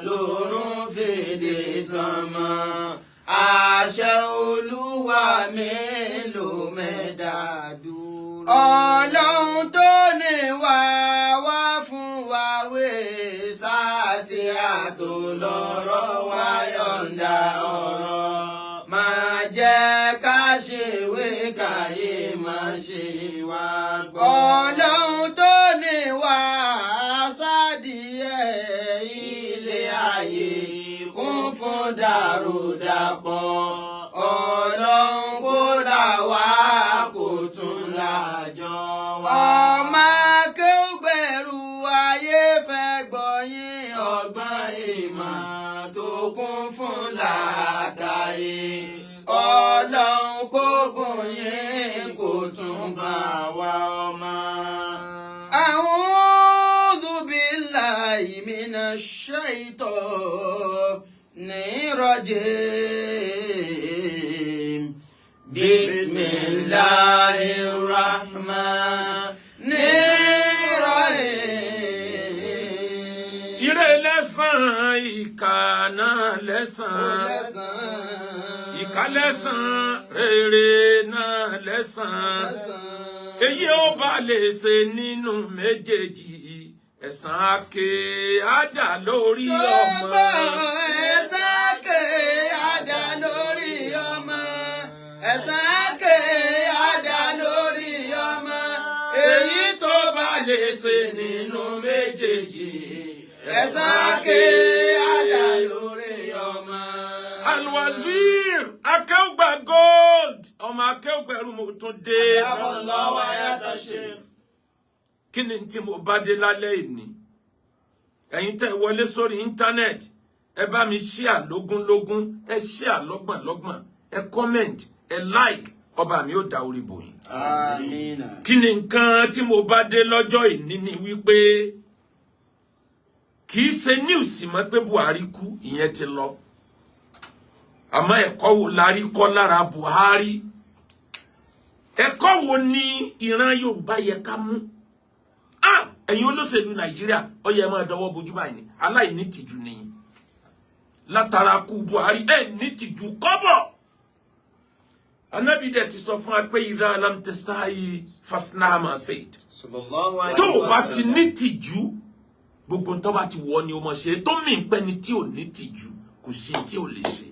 lòrùn fèdè sánmọ̀. Àṣẹ Olúwa mélòó mẹ́dà dúró. Ọlọ́run tó ní wá wá fún wa wé sáàtì àtòlọ́rọ̀ wá yọ̀ǹda ọ̀rọ̀. Máa jẹ́ ká ṣèwé káyé máa ṣe wá gbọ́. Ọlọ́run tó ní wá sádìẹ ilé ayé kún fún dàrúdàpọ̀. Ọlọ́run kó là wá kó tún lájọ wá. Ọmọ akéwùgbẹ̀rù ayé fẹ́ gbọ́yìn ọgbọ́n ìmọ̀ tó kún fún làákàyè. Ọlọ́run kó bùnyín kó tún bá wa ọmọ. A'udhu billahi minash shaitonir rajim. Bismillahir rahmanir rahim. Ire lẹ́san ìkà náà lẹ́san. Ìkà lẹ́san rere náà lẹ́san. Èyí ó bá lè ṣe nínú méjèèjì ẹ̀san àké àdá lórí ọmọ. Ẹ̀san àké àdá lórí ọmọ. Ẹ̀san àké àdá lórí ọmọ. Èyí tó bá lè ṣe nínú méjèèjì ẹ̀san àké àdá lórí ọmọ. Alwazir akéwùgbà gold ọmọ akéwùgbẹ̀rù mo tún dé. Lọ́wọ́ ayáta ṣe. Kí ni tí mo bá dé lálẹ́ ìní? Ẹ̀yin tẹ́ wọlé sórí íńtánẹ́ẹ̀tì, ẹ bá mi share lógúnlógún, ẹ share lọ́gbọ̀nlọ́gbọ̀n, ẹ comment, ẹ like, ọba mi ó dá orí bò yín. Àmín. Kí ni nǹkan tí mo bá dé lọ́jọ́ ìní ni wípé kì í ṣe news mọ́ pé Buhari kú, ìyẹn ti lọ. Àmọ́ ẹ̀kọ́ wo la rí kọ́ lára Buhari? Ẹ̀kọ́ wo ni ìran Yorùbá yẹ ká mú? Ẹ̀yin olóṣèlú Nàìjíríà ó yẹ máa dọwọ́ bojú báyìí, aláìní tìjú nìyí. Látara kú Buhari ní tìjú kọ́bọ̀. Ànábì dẹ̀ ti sọ fún wa pé idha lam tastahi fasna ma sayt. Tó o bá ti ní tìjú, gbogbo tó bá ti wọ ni o mọ̀ ṣe. Tó mì ń pẹ́ ni tí ò ní tìjú kò sí tí ò lè ṣe.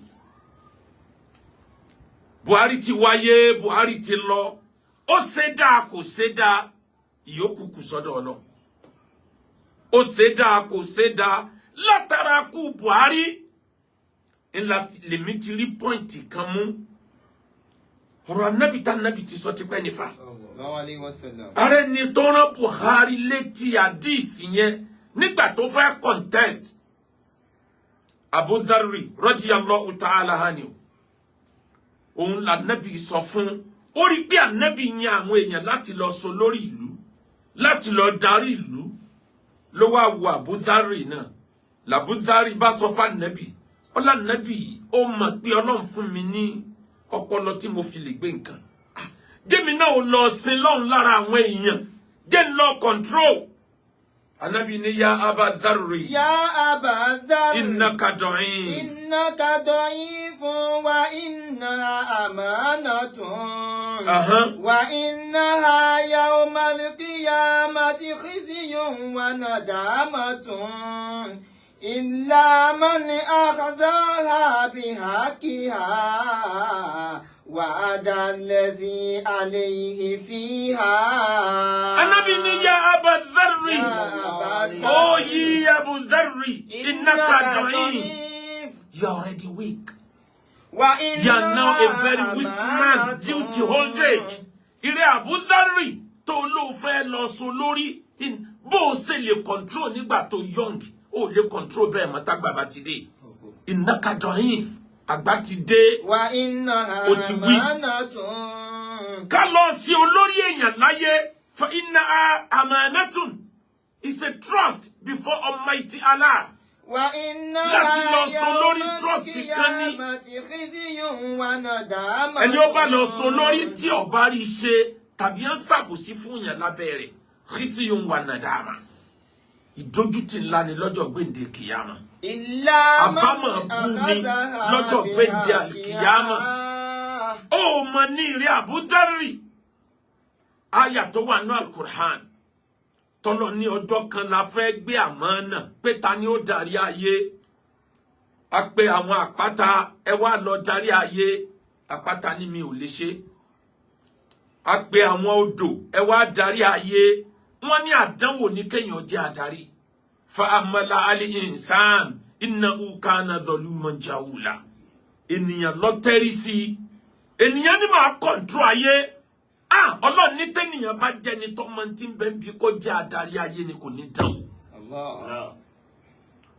Buhari ti wáyé, Buhari ti lọ. Ó ṣe dáa kò ṣe dáa, ìyókù kù sọ́dọ̀ Ọlọ́run. Ó ṣe dáa kò ṣe dáa, látara kú Buhari ńlá lèmi ti rí pọ́ìntì kan mú. Ọ̀rọ̀ Ànábì tá Ànábì ti sọ tipẹ́ nífà. Ààrẹ ni tó rán Buhari létí àdíìfì yẹn nígbà tó fẹ́ contest. Abu Dharri radiyallahu ta'ala anhu. Òun l'Ànábì sọ fún. Ó rí pé Ànábì yan àwọn èèyàn láti lọ sọ lórí ìlú, láti lọ darí ìlú. Ló wá wo Abu Dharri náà. L'Abu Dharri bá sọ fún Ànábì. Ó l'Ànábì ó mọ̀ pé Ọlọ́run fún mi ní ọpọlọ tí mo fi lè gbé nǹkan. Jẹ́mi náà ò lọ sin lọ́hùn lára àwọn èèyàn. Jẹ́ ń lọ control. Ànábì ní ya Aba Dharri. Ya Aba Dharri. Innaka da'if. Innaka da'ifun wa innaha amanatun. Wa innaha yawmal qiyamati khizyun wa nadamatun. Illa man akhadhaha bihaqqiha. وعد الذي عليه فيها. Ànábì ní ya Aba Dharri. Oh ye Abu Dharri, innaka da'if. You are already weak. You are now a very weak man due to old age. Ire Abu Dharri tó ló fẹ́ lọ sùn lórí bó ṣe lè control nígbà tó young, ó lè control bẹ́ẹ̀ mọ́ tágbà bá ti dé. Innaka da'if. Àgbà ti dé. Wa innaha amanatun. Ká lọ sí olórí èèyàn láyé. Fa innaha amanatun. It's a trust before Almighty Allah. Wa innaha láti lọ sọ lórí trust kan ní. Ẹni ó bá lọ sọ lórí tí ó bá rí ṣe tàbí ń ṣàbòsí fún yàn lábẹ́ rẹ̀. Khizyun wa nadama. ìdójútì ńlá ni lọ́jọ́ gbèǹde kìyàmà. àbámọ̀ bú mi lọ́jọ́ gbèǹde kìyàmà. ó mọ ní ìrẹ́ àbúdárì àyà tó wà ní alukur'an tọ́lọ́ ní ọjọ́ kan la fẹ́ gbé àmánà pé ta ni ó darí ayé. A pè àwọn àpáta ẹ wá lọ darí ayé, àpáta ní mi ò lè ṣe. A pè àwọn odò ẹ wá darí ayé, wọ́n ní àdánwò ní kéèyàn jẹ́ adarí. Fa amala ali insan innahu kana zaluman jahula. Ènìyàn lọ tẹ́rí sí ènìyàn ní máa kọ̀ǹtró ayé. Ọlọ́run ní tẹ́nìyàn bá jẹ́ ni tọ́mọ tí ń bẹ́ ń bí kó jẹ́ adarí ayé ni kò ní dáhùn.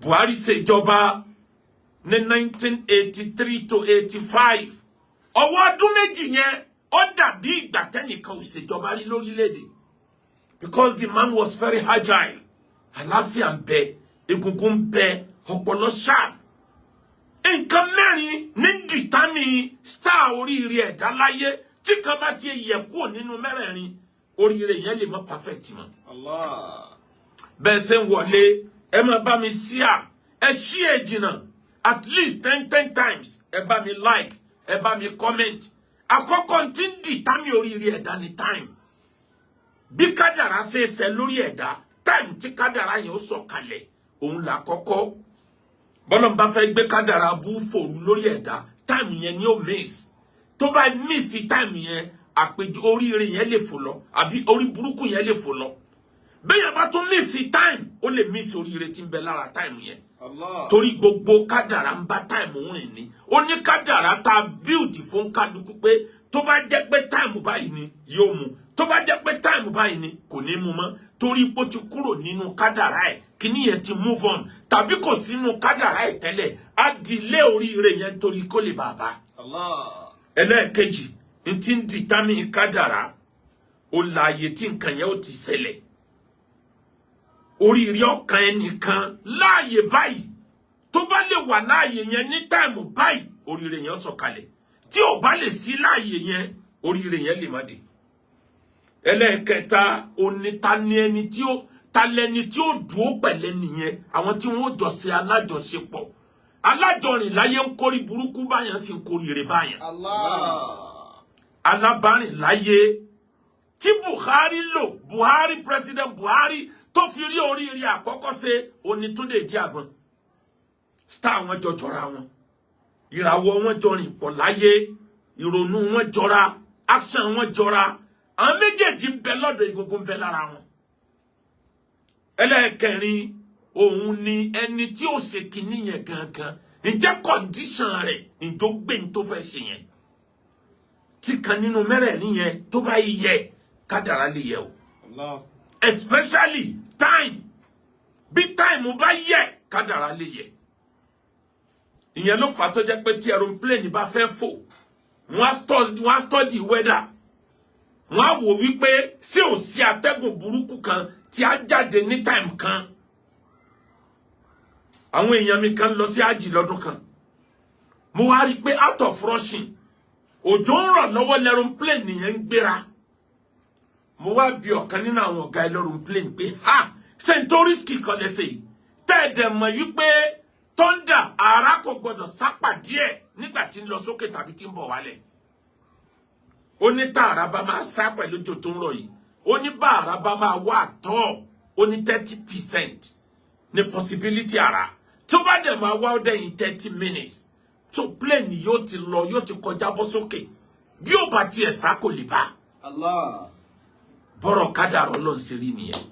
Buhari ṣèjọba ní 1983 to 85. Ọwọ́ ọdún méjì yẹn ó dàbí ìgbà tẹ́nìkan ò ṣèjọba rí lórílẹ̀-èdè. Because the man was very agile. Àlàáfíà ń bẹ, egungun ń bẹ, ọpọlọ sharp. Nǹkan mẹ́rin ní dìtámì star oríire ẹ̀dá láyé tí kan bá ti yẹ kúrò nínú mẹ́rẹ̀ẹ̀rin oríire yẹn lè mọ́ perfect mọ́. Bẹ́ẹ̀ ṣe ń wọlé ẹ máa bá mi share, ẹ share jìnnà at least 10 times, ẹ bá mi like, ẹ bá mi comment. Àkọ́kọ́ tí ń dìtámì oríire ẹ̀dá ni time. Bí kádàrá ṣe ṣẹ lórí ẹ̀dá, time tí kádàrá yẹn ó sọ̀kalẹ̀ òun là kọ́kọ́. Bọ́lọ̀ bá fẹ́ gbé kádàrá bú fòrú lórí ẹ̀dá, time yẹn ni ó miss. Tó bá miss time yẹn, àpèjọ oríire yẹn lè fò lọ, àbí orí burúkú yẹn lè fò lọ. Bẹ́ẹ̀ bá tún miss time, ó lè miss oríire tí ń bẹ lára time yẹn. Torí gbogbo kádàrá ń bá time rìn ní. Ó ní kádàrá tá build fún kálukú pé tó bá jẹ́ pé time báyìí ni yóò mú. Tó bá jẹ́ pé time báyìí ni kò ní mú mọ́. Torí bó ti kúrò nínú kádàrá ẹ̀, kíní yẹn ti move on. Tàbí kò sínú kádàrá ẹ̀ tẹ́lẹ̀, á delay oríire yẹn torí kó lè bàbá. Ẹlẹ́ẹ̀kejì, n ti ń determine kádàrá, ó láàyè tí nǹkan yẹn ó ti ṣẹlẹ̀. Oríire ọkàn ẹnìkan láàyè báyìí, tó bá lè wà láàyè yẹn ní táìmù báyìí, oríire yẹn sọ̀kalẹ̀. Tí ò bá lè sí láàyè yẹn, oríire yẹn lè má dé. Ẹlẹ́ẹ̀kẹta, onítàní ẹni tí ó talẹ́ni tí ó dúró pẹ̀lẹ́ nìyẹn, àwọn tí wọ́n jọ ṣe alájọṣepọ̀. Alájọrìn láyé ń kórí burúkú báyàn sì ń kóríire báyàn. Alábárìn láyé tí Buhari President Buhari tó fi rí oríire àkọ́kọ́ ṣe Onítúndé Ìdíàgbọn. Star wọn jọ jọra wọn, ìràwọ̀ wọn jọ rìn pọ̀ láyé, ìrònú wọn jọra, action wọn jọra. Àwọn méjèèjì ń bẹ lọ́dọ̀ egungun ń bẹ lára wọn. Ẹlẹ́ẹ̀kẹrin, òun ni ẹni tí ó ṣe kìíní yẹn gangan. Ǹjẹ́ condition rẹ̀ ǹjọ́ gbé ní tó fẹ́ ṣe yẹn? Tí kan nínú mẹ́rẹ̀ẹ̀rin yẹn tó bá yẹ, kádàrá lè yẹ o. Especially time. Bí time bá yẹ, kádàrá lè yẹ. Ìyẹn ló fà tó jẹ́ pé tí aeroplane bá fẹ́ fò, wọ́n á study weather. Wọ́n á wò wípé ṣé ò sí atẹ́gùn burúkú kan tí á jáde ní time kan. Àwọn èèyàn mi kan lọ sí àjì lọ́dún kan. Mo wá rí pé out of rushing, òjò ń rọ̀ lọ́wọ́ l'aeroplane nìyẹn ń gbéra. Mo wá bi ọ̀kan nínú àwọn ọ̀gá aeroplane pé ṣé n tó risky kan lẹ́sẹ̀ yìí. Tẹ́ẹ̀dẹ̀ mọ̀ wípé thunder àrá kò gbọdọ̀ sápà díẹ̀ nígbà tí ń lọ sókè tàbí tí ń bọ̀ wálẹ̀. Ó ní tá àrá bá máa sá pẹ̀lú òjò tó ń rọ̀ yìí. Ó ní bá àrá bá máa wà tọ́, ó ní 30% ní possibility àrá. Tó bá dẹ̀ máa wá ó dẹ̀yìn 30 minutes. So plane yóò ti lọ, yóò ti kọjá bọ́ sókè. Bí ó bá tiẹ̀ sá kò lè bá. Bọ́rọ̀ kádàrá Ọlọ́run ṣe rí nìyẹn.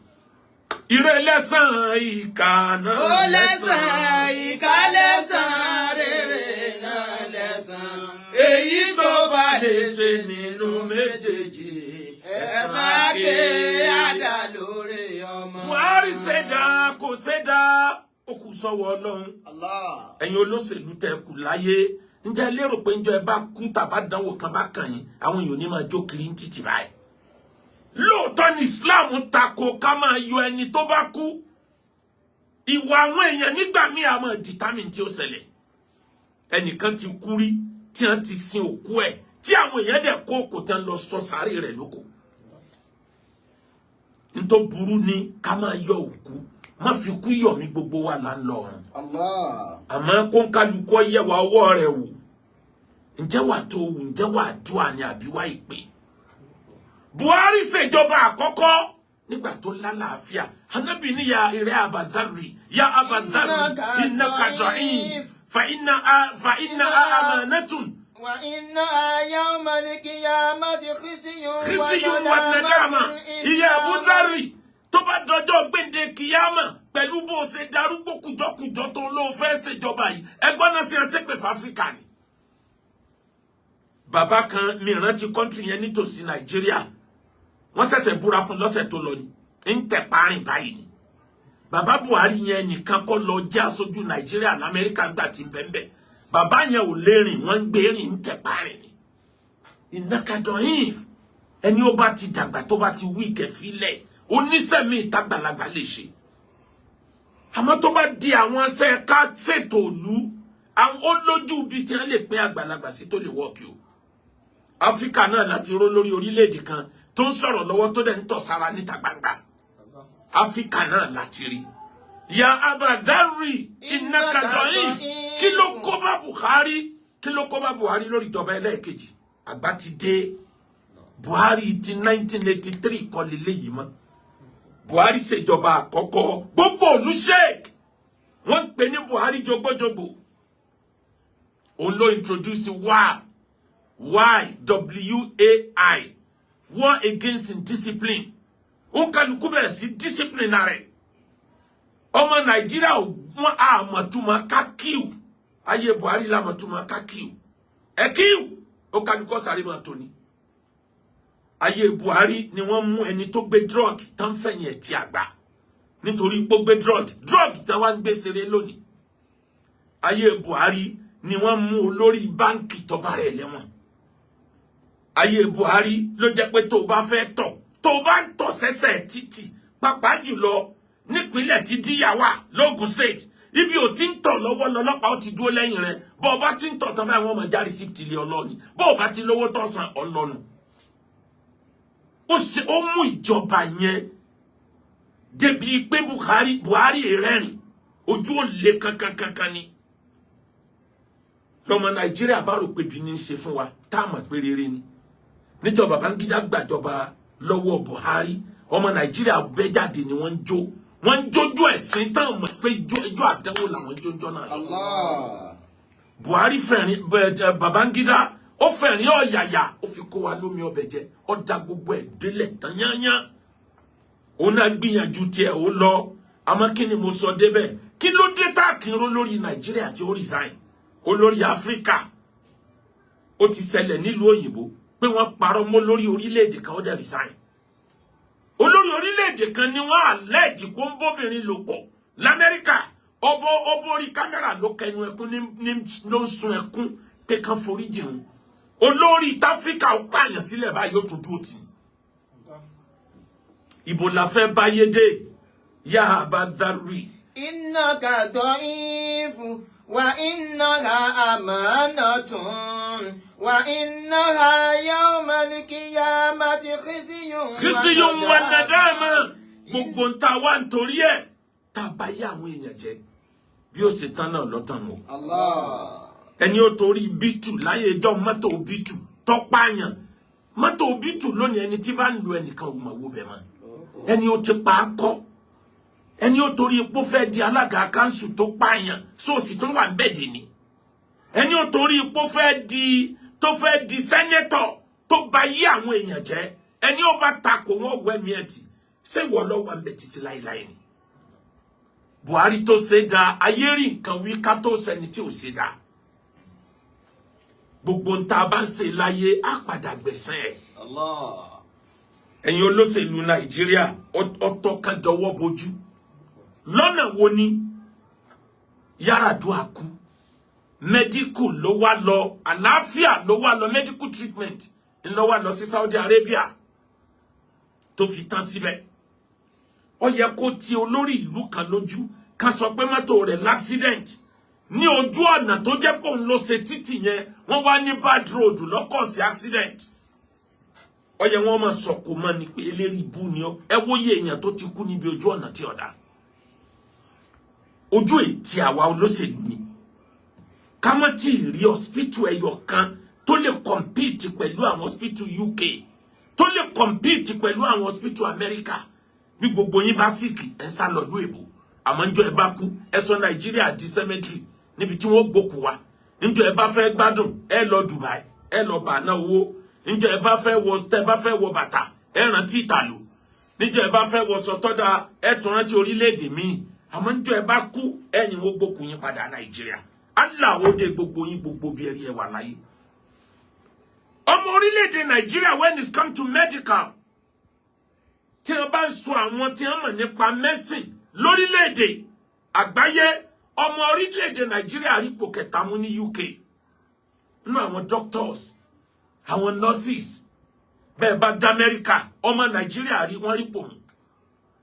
Ire lẹ́san ìkà náà ó lẹ́san, ìkà lẹ́san, rere náà lẹ́san. Èyí tó bá lè ṣe nínú méjèèjì, ẹ̀san ké àdá lórí ọmọ. Buhari ṣẹ̀dá kò ṣẹ̀dá, ó kù sọ́wọ́ Ọlọ́run. Ẹ̀yin olóṣèlú tẹ́ kù láyé, ǹjẹ́ lérò pé ǹjọ́ ẹ bá kú tàbá dánwò kan bá kàn yín, àwọn èèyàn ní máa jó kiri ń títì báyìí. Lóòótọ́ ni Islam tako ká máa yọ ẹni tó bá kú. Ìwà àwọn èèyàn nígbà míì á máa determine tí ó ṣẹlẹ̀. Ẹnìkan ti kú rí tí wọ́n ti sin òkú ẹ̀, tí àwọn èèyàn dẹ̀ kó òkú tán lọ sọ sàárè rẹ̀ lóko. N tó burú ni ká máa yọ òkú má fi kú yọ̀ mí gbogbo wa là ń lọ ọ̀run. Allah. Àmọ́ kó ń kálukú yẹ wa ọwọ́ rẹ̀ wò. Ǹjẹ́ wà tó wù, ǹjẹ́ wà dùà ní àbí wà ìpè. Buhari ṣèjọba àkọ́kọ́ nígbà tó lálàáfíà. Ànábì ní ya ìrẹ́ Abadharri, ya Abadharri, innaka da'if, fa inna amanatun. Wa inna yawmal qiyamati khizyun wa nadama. Ìyá Abudharri tó bá dọjọ́ gbéǹde kìyàmà pẹ̀lú bó ṣe darúgbó kùjọkùjọ tó ló fẹ́ ṣèjọba yìí. Ẹgbọ́n náà ṣe ṣépè f'Áfíríkà ni. Bàbá kan mi rántí country yẹn nítòsí Nàìjíríà. Wọ́n ṣẹ̀ṣẹ̀ búra fún lọ́sẹ̀ tó lọ ni. Ń tẹ̀ parin báyìí ni. Bàbá Buhari yẹn nìkan kọ́ lọ jẹ́ aṣojú Nàìjíríà l'Amẹ́ríkà gbà tí ń bẹ́ẹ̀. Bàbá yẹn ò lè rìn, wọ́n ń gbé rìn ń tẹ̀ parin ni. Innaka da'if. Ẹni ó bá ti dàgbà tó bá ti wí kẹfílẹ̀. Oníṣẹ́mi ìtagbàlagbà lè ṣe. Àmọ́ tó bá di àwọn ṣe ká ṣètò ìlú, àwọn olójú ibi tí wọ́n lè pín àgbàlagbà sí tó lè wọ́ọ̀kì o. Áfíríkà náà láti ró lórí orílẹ̀-èdè kan tó ń sọ̀rọ̀ lọ́wọ́ tó dẹ̀ ń tọ̀ sára níta gbangba. Áfíríkà náà láti rí. Ya Abadharri, innaka da'if. Kí ló kó bá Buhari? Kí ló kó bá Buhari lórí ìjọba ẹlẹ́ẹ̀kejì? Àgbà ti dé. Buhari ti 1983 kọ́ leléyìí mọ́. Buhari ṣèjọba àkọ́kọ́ gbogbo ìlú shake. Wọ́n ń pè ní Buhari jogbojogbo. Òun ló introduce YWAI, War Against Indiscipline. Ó kálukú bẹ̀rẹ̀ sí discipline rẹ̀. Ọmọ Nàìjíríà wọ́n àmọ̀túmọ̀ kákíù. Ayé Buhari lámọ̀túmọ̀ kákíù. Ẹ̀kíù ó kálukú sáré máa tó ni. Ayé Buhari ni wọ́n mú ẹni tó gbé drug tán fẹ̀yìn ẹ̀ tí àgbà. Nítorí pé ó gbé drug tán wá ń gbé ṣeré lónìí. Ayé Buhari ni wọ́n mú olórí báńkì tó bá rẹ̀ lẹ́wọ̀n. Ayé Buhari ló jẹ́ pé tó bá fẹ́ tọ̀, tó bá ń tọ̀ sẹ́sẹ̀ títì, pàápàá jùlọ nípínlẹ̀ tí díyà wà l'Ógùn State. Ibi ò ti ń tọ̀ lọ́wọ́ lọ́lọ́pàá ó ti dúró lẹ́yìn rẹ̀. Bó bá ti ń tọ̀ tán báyìí wọ́n máa já receipt ilé ọlọ́ni. Bó bá ti lówó tó san ọlọ́nu. Ó mú ìjọba yẹn débi pé Buhari rẹ́rìn. Ojú ò le kankan ni. Lọ́mọ Nàìjíríà bá rò pé bí ní ṣe fún wa, tá mọ̀ pé rere ni. Níjọ́ Babangida gbàjọba lọ́wọ́ Buhari, ọmọ Nàìjíríà bẹ́ jáde ni wọ́n ń jó. Wọ́n ń jójú ẹ̀sìn tán mọ̀ pé ijó àdánwò làwọn jójọ́ náà. Allah. Buhari fẹ̀rín Babangida ó fẹ̀rín ọ̀yàyà ó fi kó wa lómi ọbẹ̀ jẹ. Ó da gbogbo ẹ̀ délẹ̀ tán yányán. Ó náà gbìyànjú tiẹ̀ ó lọ. Àmọ́ kí ni mo sọ débẹ̀? Kí ló dé tá kí n ró lórí Nàìjíríà tí ó resign? Olórí Áfíríkà ó ti ṣẹlẹ̀ nílùú òyìnbó pé wọ́n parọ́ mọ́ lórí orílẹ̀-èdè kan ó dẹ̀ resign. Olórí orílẹ̀-èdè kan ni wọ́n allege pé ń bóbìnrin lò pọ̀ l'Amẹ́ríkà. Ọbọ̀ orí kámẹ́rà ló kẹnu ẹkún ló ń sun ẹkún pé kan forí jìn. Olórí Áfíríkà ó pààyàn sílẹ̀ báyìí ó tún dúró tì. Ibo la fẹ́ báyé dé? Ya Abadharri. Innaka da'if. Wa innaha amanatun. Wa innaha yawmal qiyamati khizyun wa nadama. Gbogbo ń ta wá nítorí ẹ̀ tá bá yé àwọn èèyàn jẹ́ bí ó ṣe tán náà lọ́tàn o. Allah. Ẹni ó torí bítù láyé ẹjọ́ mọ́tò bítù tọ́pààyàn. Mọ́tò bítù lónìí ẹni tí bá ń lo ẹnìkan ò mọ̀ wo bẹ̀ mọ́. Ẹni ó ti pa á kọ́. Ẹni ó torí ipò fẹ́ di alága kánsù tó pààyàn sóòsì tó wà ń bẹ̀dẹ̀ ni. Ẹni ó torí ipò fẹ́ di sẹ́nẹ́tọ̀ tó bá yí àwọn èèyàn jẹ́. Ẹni ó bá takò wọ́n wẹ́mi ẹ̀ tì. Ṣé ìwọ lọ́wọ́ ń bẹ títí láíláí ni? Buhari tó ṣe dá ayé rí nǹkan wí ká tó sẹni tí ò ṣe dá. Gbogbo ń ta bá ń ṣe láyé á padà gbẹ̀san ẹ̀. Allah. Ẹ̀yin olóṣèlú Nàìjíríà ọ̀tọ̀ kan dọwọ́ bojú. Lọ́nà wo ni Yar'Adua kú? Medical ló wá lọ, àlàáfíà ló wá lọ, medical treatment ló wá lọ sí Saudi Arabia tó fi tán síbẹ̀. Ó yẹ kó ti olórí ìlú kan lójú ká sọ pé mọ́tò rẹ̀ l'accident ní ojú ọ̀nà tó jẹ́ pé òun ló ṣe títì yẹn wọ́n wá ní bad road lọ́kọ̀ sí accident. Ó yẹ wọ́n máa sọ̀kò mọ́ ni pé eléri ibú ni ọ́. Ẹ wòye èèyàn tó ti kú níbi ojú ọ̀nà tí ọ̀dà. ojú ètí àwa olóṣèlú ni ká má tí rí hospital ẹyọ kan tó lè compete pẹ̀lú àwọn hospital UK tó lè compete pẹ̀lú àwọn hospital America bí gbogbo yín bá sick ẹ sá lọ lu èbó àmọ́ ńjọ́ ẹ bá kú ẹ sọ Nàìjíríà di cemetery níbi tí wọ́n gbókù wa ńjọ́ ẹ bá fẹ́ gbádùn ẹ lọ Dubai ẹ lọ bá ná owó ńjọ́ ẹ bá fẹ́ wọ bàtà ẹ rántí ìtàlù níjọ́ ẹ bá fẹ́ wọ sọtọ́dà ẹ tún rántí orílẹ̀-èdè míì àmọ́ ńjọ́ ẹ bá kú ẹ ní wọ́n gbókù yín padà Nàìjíríà Allah ó dé gbogbo yín gbogbo bí ẹ̀rí ẹ wà láyé ọmọ orílẹ̀-èdè Nàìjíríà when it come to medical tí wọ́n bá ń sọ àwọn tí wọ́n mọ̀ nípa medicine lórílẹ̀-èdè àgbáyé ọmọ orílẹ̀-èdè Nàìjíríà rípò kẹta mú ní UK nínú àwọn doctors àwọn nurses bẹ́ẹ̀ bá dá Amẹ́ríkà ọmọ Nàìjíríà rí wọ́n rípò mú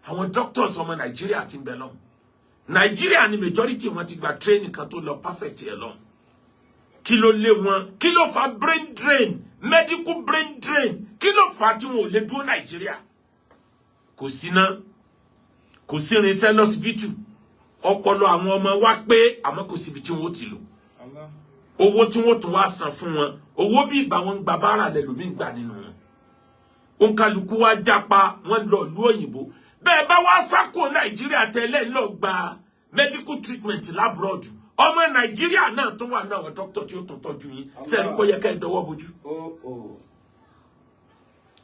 àwọn doctors ọmọ Nàìjíríà ti ń bẹ lọ́hùn Nàìjíríà ni majority wọn ti gba training kan tó lọ perfect ẹ̀ lọ́hùn kí ló lé wọn kí ló fa brain drain medical brain drain kí ló fa tí wọn ò lè dúró Nàìjíríà kò sí ná kò sí irinṣẹ́ lọ́sibítù ọpọlọ àwọn ọmọ wa pé àmọ́ kò síbi tí wọ́n ti lò owó tí wọ́n tún wá san fún wọn owó bí ìgbà wọn gba báárà lẹ́lòmí gbà nínú wọn òǹkàlùkù wa jápa wọn lọ ìlú òyìnbó bẹ́ẹ̀ bá wá sákò Nàìjíríà tẹ́lẹ̀ lọ gba medical treatment labroad ọmọ Nàìjíríà náà tún wà náà àwọn dókítà tí ó tún tọ́jú yín sẹ́ni kó yẹ ká ẹ dọwọ́ bojú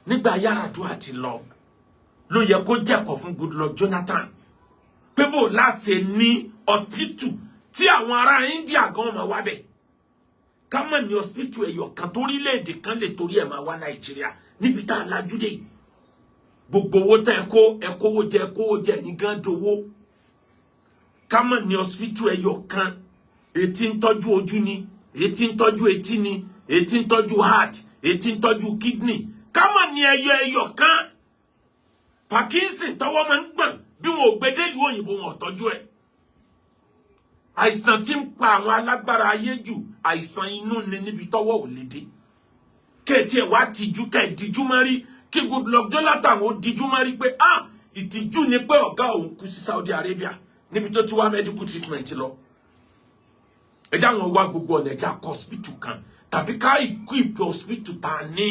nígbà Yar'Adua ti lọ ló yẹ kó jẹ́kọ̀ọ́ fún Goodluck Jonathan pé bó láṣẹ ní hospital tí àwọn ará India gan máa wá bẹ̀ ká mọ̀ ní hospital ẹ̀yọ̀ kan torílẹ̀-èdè kan lè torí ẹ̀ máa wá Nàìjíríà níbi tá a lajú dé gbogbo owó tẹ́ ẹ̀kówó jẹ ní gan dowó ká mọ̀ ní hospital ẹ̀yọ̀ kan ètí ń tọ́jú ojú ni ètí ń tọ́jú etí ni ètí ń tọ́jú heart ètí ń tọ́jú kidney ká mọ̀ ní ẹ̀yọ̀ kan Parkinson tọwọ́ máa ń gbọ̀n bí wọn ò gbé délùú òyìnbó wọn ò tọ́jú ẹ̀ àìsàn tí ń pa àwọn alágbára ayé jù àìsàn inú ni níbi tọ́wọ́ ò lè dé kẹ́ẹ̀tì ẹ̀ wá tìjú kẹ́ẹ̀díjú má rí kí Goodluck Jonathan ó díjú má rí pé ìtìjú ni pé ọ̀gá òun kú sí Saudi Arabia níbi tó ti wá medical treatment lọ ẹjá wọn wá gbogbo ọ̀nà ẹjá kọ́ hospital kan tàbí ká equip hospital tá a ní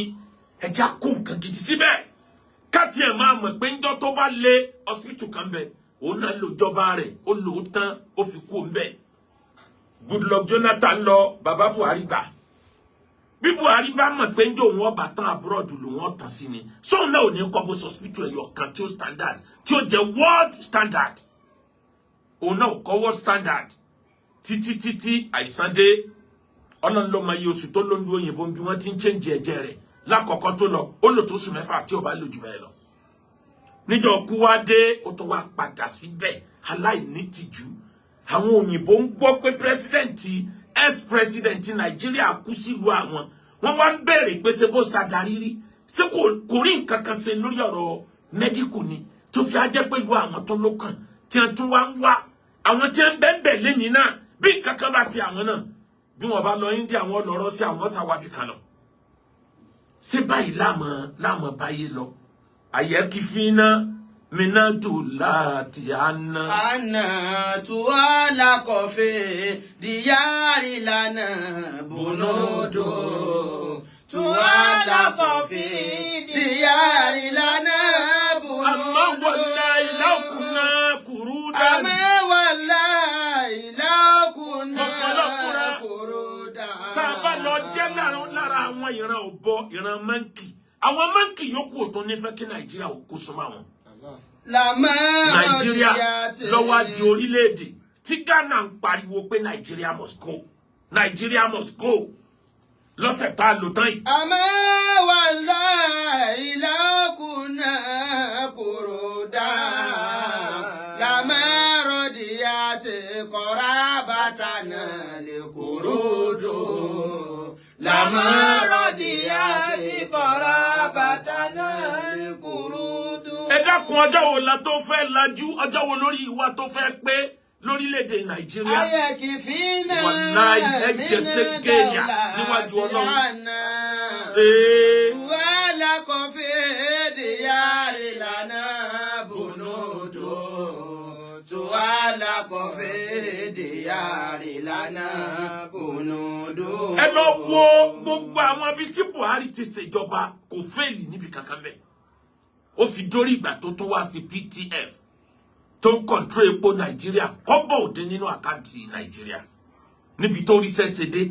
ẹjá kó nǹkan gidi síbẹ̀ káti ẹ̀ máa mọ̀ pé ńjọ́ tó bá lé hospital kan bẹ̀ òun náà lò jọba rẹ̀ ó lò ó tán ó fi kú òun bẹ̀ Goodluck Jonathan lọ bàbá Buhari gbà bí Buhari bá mọ̀ pé ńjọ́ òun ọba tán abroad lò wọ́n tàn sí ni sóun náà ò ní kọ́ bó hospital ẹ̀yọ̀ kan tí ó standard tí ó jẹ́ world standard òun náà ò kọ́ world standard títí àìsàn dé ọlọ́run ló mọ iye oṣù tó ló ń lu òyìnbó bí wọ́n ti ń change ẹ̀jẹ̀ rẹ̀ lákọ̀ọ́kọ́ tó lọ ó lò tó sùn mẹ́fà tí ó bá lò jù bẹ́ẹ̀ lọ níjọ́ kú wá dé ó tó wá padà síbẹ̀ aláìnítìjú àwọn òyìnbó ń gbọ́ pé ex-president Nàìjíríà kú sílùú àwọn wọ́n wá ń bẹ̀rẹ̀ pé ṣe bó ṣàdarí rí ṣé kò rí nǹkan kan ṣe lórí ọ̀rọ̀ medical ni tó fi ajẹ́ pẹ̀lú àwọn tó lókàn tí wọ́n tún wá ń wá àwọn tí wọ́n bẹ́ẹ̀ bẹ́ẹ̀ lẹ́yìn náà bí nǹkan kan bá ṣe àwọn náà bí wọ́n bá lọ India àwọn lọ́rọ́ sí àwọn ṣàwábì kan lọ ṣé báyìí láàmọ̀ báyìí lọ ayẹ́kífínà minatu láti àná. àná tuwala kọfẹ diyari lana bonodo tuwala kọfẹ diyari lana bonodo. àmọ́ wàlá ìlàkùnà kùrúdà. àmọ́ wàlá ìlàkùnà kùrúdà. tá a bá lọ jẹ́ lára àwọn ìran ọ̀bọ ìran mọ́ǹkì àwọn mọ́ǹkì yòókù ò tún nífẹ̀ẹ́ kí Nàìjíríà ò kó súnmọ́ àwọn. Nàìjíríà lọ́wọ́ di orílẹ̀-èdè tí Ghana ń pariwo pé Nàìjíríà must go Nàìjíríà must go lọ́sẹ̀ tá a lò tán yìí. àmọ́ wàlá ìlàkùnà kùrúdà làmẹ́rọ̀dìyà ti kọ́ra bàtà náà lè kúrúdò làmẹ́rọ̀dìyà ti kọ́ra bàtà náà lè kúrúdò. ẹ dákun ọjọ́ wo la tó fẹ́ lajú ọjọ́ wo lórí ìwà tó fẹ́ pé lórílẹ̀-èdè Nàìjíríà. ayẹkìfínà wàláì ẹ jẹsẹ kéèyà níwájú Ọlọ́run. tuwala kọfẹ diyari lana bonodo tuwala kọfẹ dìyàrí lánàá kùnúdù. ẹ lọ wo gbogbo àwọn ibi tí Buhari ti ṣèjọba kò fẹ́ẹ̀lì níbi kankan bẹ́ẹ̀ ó fi dórí ìgbà tó tún wá sí PTF tó ń kọ̀ntró epo Nàìjíríà kọ́bọ̀ òde nínú àkáǹtì Nàìjíríà níbi tó rí sẹ́sẹ̀ dé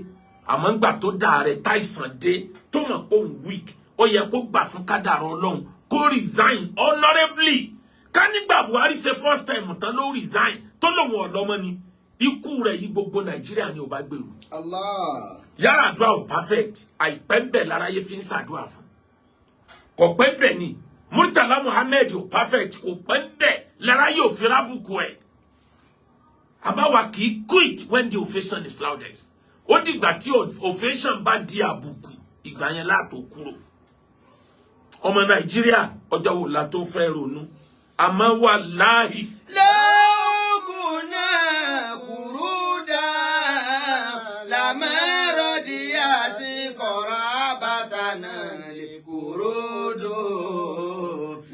àmọ́ ńgbà tó dà rẹ̀ táìsàn dé tó mọ̀ pé òun weak ó yẹ kó gbà fún kádàrá Ọlọ́run kó resign honourably ká nígbà Buhari ṣe first time tán ló resign tó lòun ọ̀lọ́mọ ni ikú rẹ̀ yìí gbogbo Nàìjíríà ni ò bá gbèrú. Allah. Yar'Adua ò perfect àìpẹ́ ń bẹ̀ láráyé fi ń ṣàdúrà fún kò pẹ́ ń bẹ̀ ni Murtala Muhammed ò perfect kò pẹ́ ń bẹ̀ láráyé ò fi rábùkù ẹ̀ àbáwá kì í quit when the ovation is loudest ó dìgbà tí ovation bá di àbùkù ìgbà yẹn látò kúrò ọmọ Nàìjíríà ọjọ́ wo la tó fẹ́ ronú àmọ́ wallahi lókùnà kùrúdà làmẹ́rọ̀dìyà ti kọ̀rọ̀ bàtànà lè kúrúdù